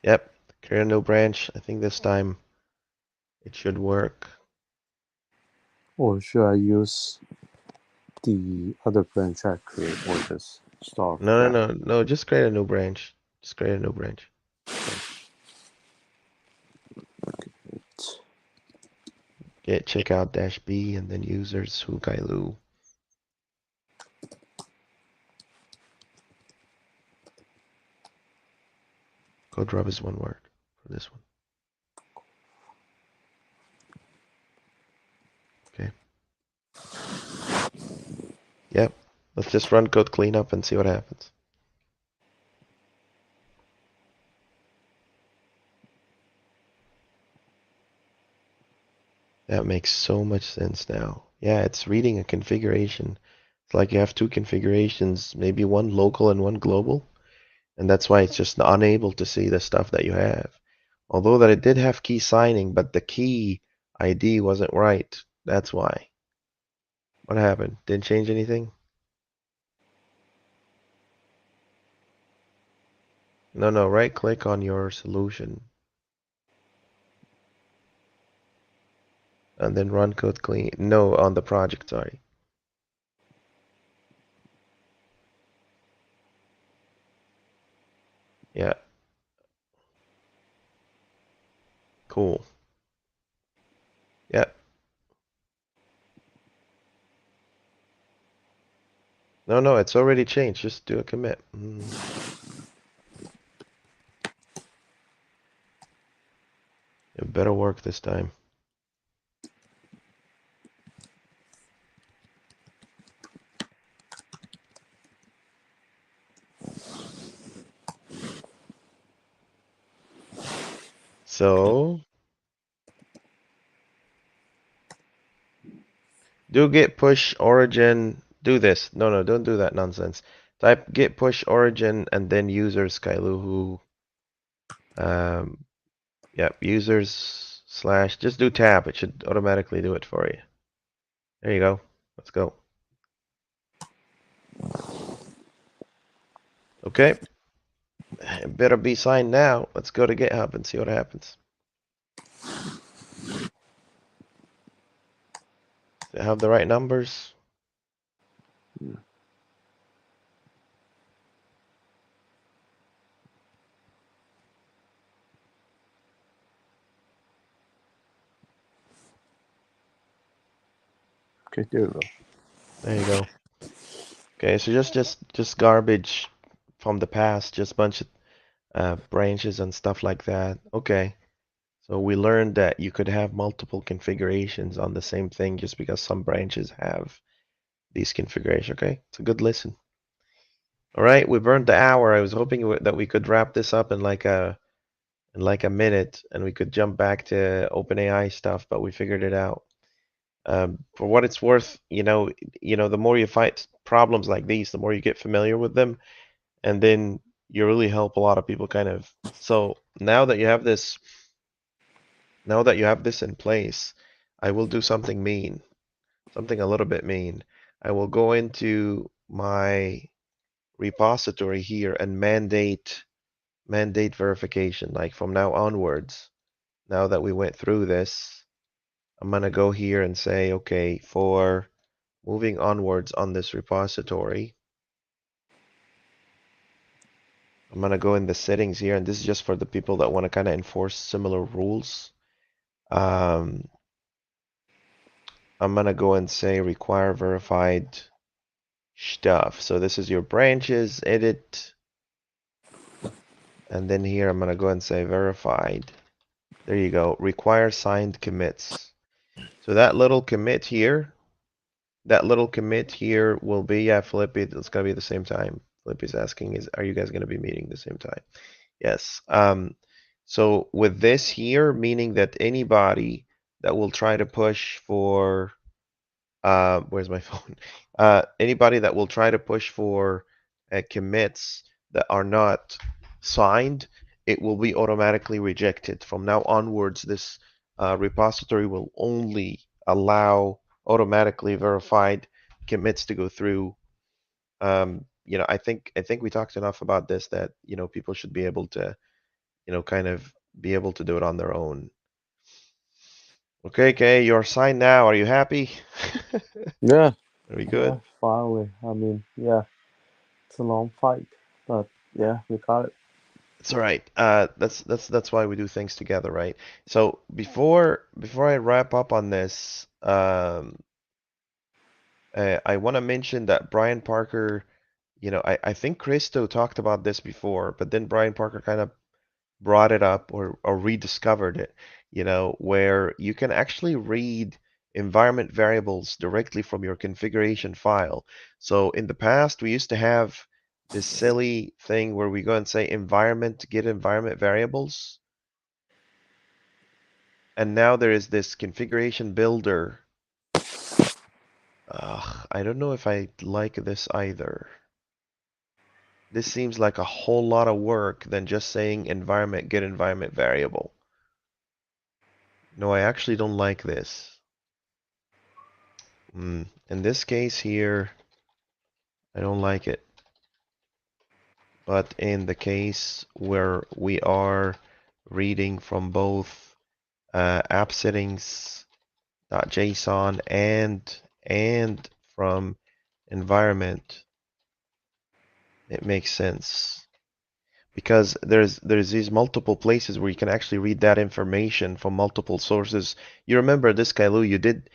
Yep. Create a new branch. I think this time it should work. Or should I use the other branch I create or just start with No, that? no, no, no. Just create a new branch. Just create a new branch. Okay. Get checkout dash B and then users who Kailu. Code drop is one word for this one. Okay. Yep. Let's just run code cleanup and see what happens. That makes so much sense now. Yeah, it's reading a configuration. It's like you have two configurations, maybe one local and one global, and that's why it's just unable to see the stuff that you have. Although that it did have key signing, but the key ID wasn't right. That's why. What happened? Didn't change anything? No, no, right click on your solution and then run code clean. No, on the project, sorry. Yeah, cool. Yeah. No, no, it's already changed. Just do a commit. It better work this time. So do git push origin. Do this. No, no, don't do that nonsense. Type git push origin and then users Kailuhu. Um, yep, users slash. Just do tab. It should automatically do it for you. There you go. Let's go. Okay. It better be signed now. Let's go to GitHub and see what happens. Does it have the right numbers? Yeah. Okay, there we go. There you go. Okay, so just garbage from the past, just bunch of branches and stuff like that. Okay. So we learned that you could have multiple configurations on the same thing just because some branches have these configurations. Okay, it's a good listen. All right, we burned the hour. I was hoping that we could wrap this up in like a minute and we could jump back to OpenAI stuff, but we figured it out. For what it's worth, the more you fight problems like these, the more you get familiar with them, and then you really help a lot of people kind of. So now that you have this in place, I will do something mean, something a little bit mean. I will go into my repository here and mandate verification, like from now onwards. Now that we went through this, I'm gonna go here and say, okay, for moving onwards on this repository, I'm gonna go in the settings here, and this is just for the people that want to kind of enforce similar rules. Um, I'm gonna go and say require verified stuff. So this is your branches, edit, And then here I'm gonna go and say verified. There you go. Require signed commits. So that little commit here, will be, yeah, Felipe, it's gonna be at the same time. Felipe's asking are you guys gonna be meeting the same time? Yes. So with this here, meaning that anybody that will try to push for, where's my phone? Anybody that will try to push for commits that are not signed, it will be automatically rejected. From now onwards, this repository will only allow automatically verified commits to go through. I think we talked enough about this that, people should be able to, kind of be able to do it on their own. Okay, okay, you're signed now. Are you happy? Yeah, Very yeah, good. finally. I mean, yeah, it's a long fight, but yeah, we got it. It's all right. That's why we do things together, right? So before I wrap up on this, I want to mention that Brian Parker, I think Christo talked about this before, but then Brian Parker kind of brought it up or rediscovered it, where you can actually read environment variables directly from your configuration file. So in the past, we used to have this silly thing where we go and say environment, get environment variables. And now there is this configuration builder. I don't know if I like this either. This seems like a whole lot of work than just saying environment, get environment variable. No, I actually don't like this. In this case here, I don't like it. But in the case where we are reading from both app settings.json and from environment, it makes sense. Because there's these multiple places where you can actually read that information from multiple sources. You remember this, Kailu, you did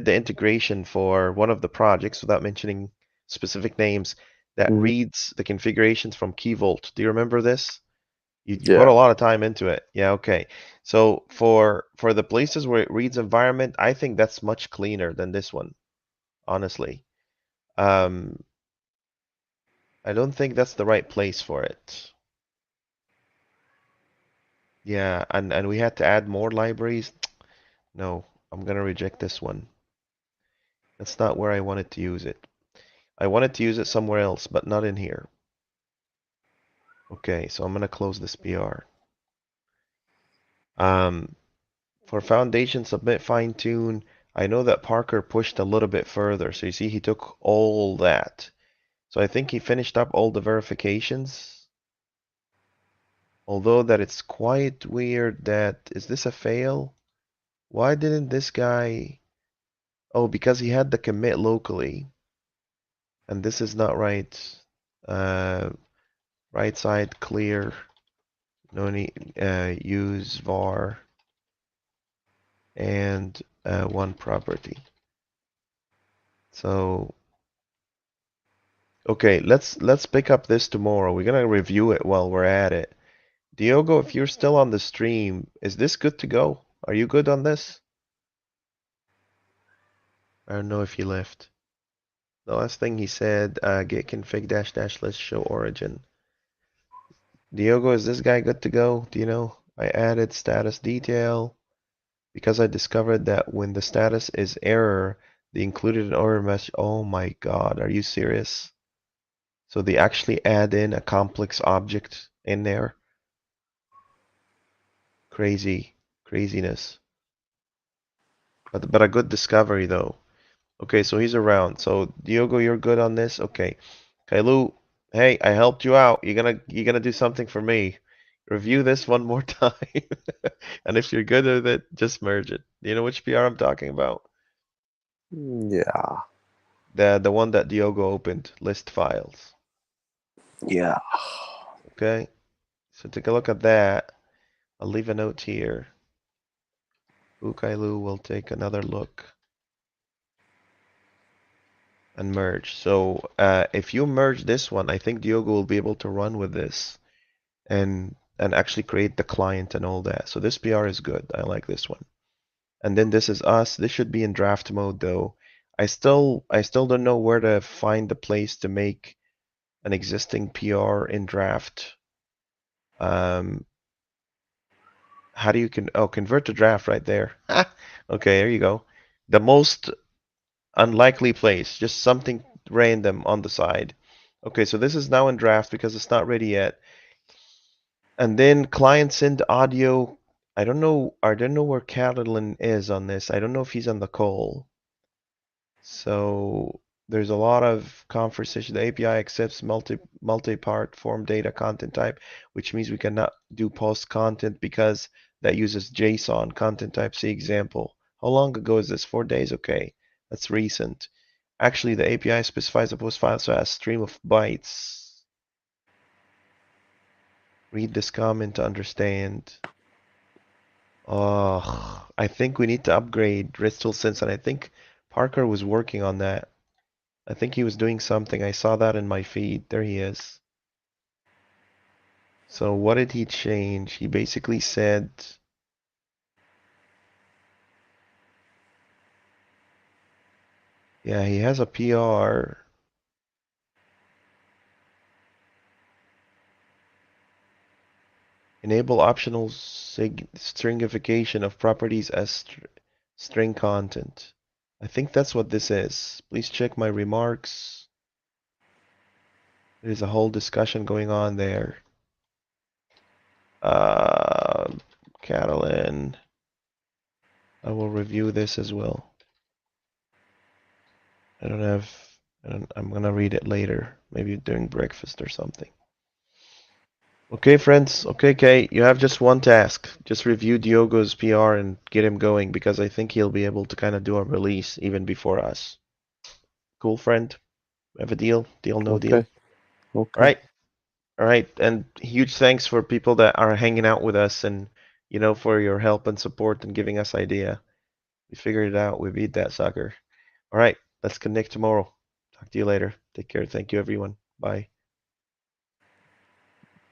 the integration for one of the projects without mentioning specific names that Hmm. reads the configurations from Key Vault. Do you remember this? You put a Yeah. lot of time into it. Yeah, okay. So for the places where it reads environment, I think that's much cleaner than this one, honestly. Um, I don't think that's the right place for it. Yeah, and we had to add more libraries. No, I'm gonna reject this one. That's not where I wanted to use it. I wanted to use it somewhere else, but not in here. Okay, so I'm gonna close this PR. Um, for foundation submit fine tune, I know that Parker pushed a little bit further. So you see, he took all that. So I think he finished up all the verifications. Although that it's quite weird that, is this a fail? Why didn't this guy? Oh, because he had the commit locally. And this is not right. Uh, right side clear. No need, use var and one property. So, okay, let's pick up this tomorrow. We're gonna review it while we're at it. Diogo, if you're still on the stream, is this good to go? Are you good on this? I don't know if he left. The last thing he said, get config dash dash let's show origin. Diogo, is this guy good to go? Do you know? I added status detail because I discovered that when the status is error, they included an error message. Oh my God, are you serious? So they actually add in a complex object in there. Crazy, craziness. But a good discovery though. Okay, so he's around. So Diogo, you're good on this? Okay. Kailu, hey, I helped you out. You're gonna do something for me. Review this one more time. And if you're good with it, just merge it. Do you know which PR I'm talking about? Yeah. The one that Diogo opened, list files. Yeah. Okay? So take a look at that. I'll leave a note here. Ukailu will take another look and merge. So if you merge this one, I think Diogo will be able to run with this. and actually create the client and all that. So this PR is good. I like this one. And then this is us. This should be in draft mode though. I still don't know where to find the place to make an existing PR in draft. Um, how do you convert to draft right there. Okay, there you go. The most unlikely place, just something random on the side. Okay, so this is now in draft because it's not ready yet. And then client send audio. I don't know where Catalan is on this. I don't know if he's on the call. So there's a lot of conversation. The API accepts multi-part form data content type, which means we cannot do post content because that uses JSON content type. See example. How long ago is this? 4 days? Okay, that's recent. Actually, the API specifies a post file so as stream of bytes. Read this comment to understand. Oh, I think we need to upgrade RESTful Sense, and I think Parker was working on that. I think he was doing something. I saw that in my feed. There he is. So what did he change? He basically said, yeah, he has a PR. Enable optional stringification of properties as string content. I think that's what this is. Please check my remarks. There's a whole discussion going on there. Uh, Catalan. I will review this as well. I don't have. I'm gonna read it later, maybe during breakfast or something. Okay, friends. Okay, Kay, you have just one task. Just review Diogo's PR and get him going because I think he'll be able to kind of do a release even before us. Cool, friend? Have a deal? Deal, no deal? Okay. All Okay. right. All right. And huge thanks for people that are hanging out with us and, for your help and support and giving us idea. We figured it out. We beat that sucker. All right. Let's connect tomorrow. Talk to you later. Take care. Thank you, everyone. Bye.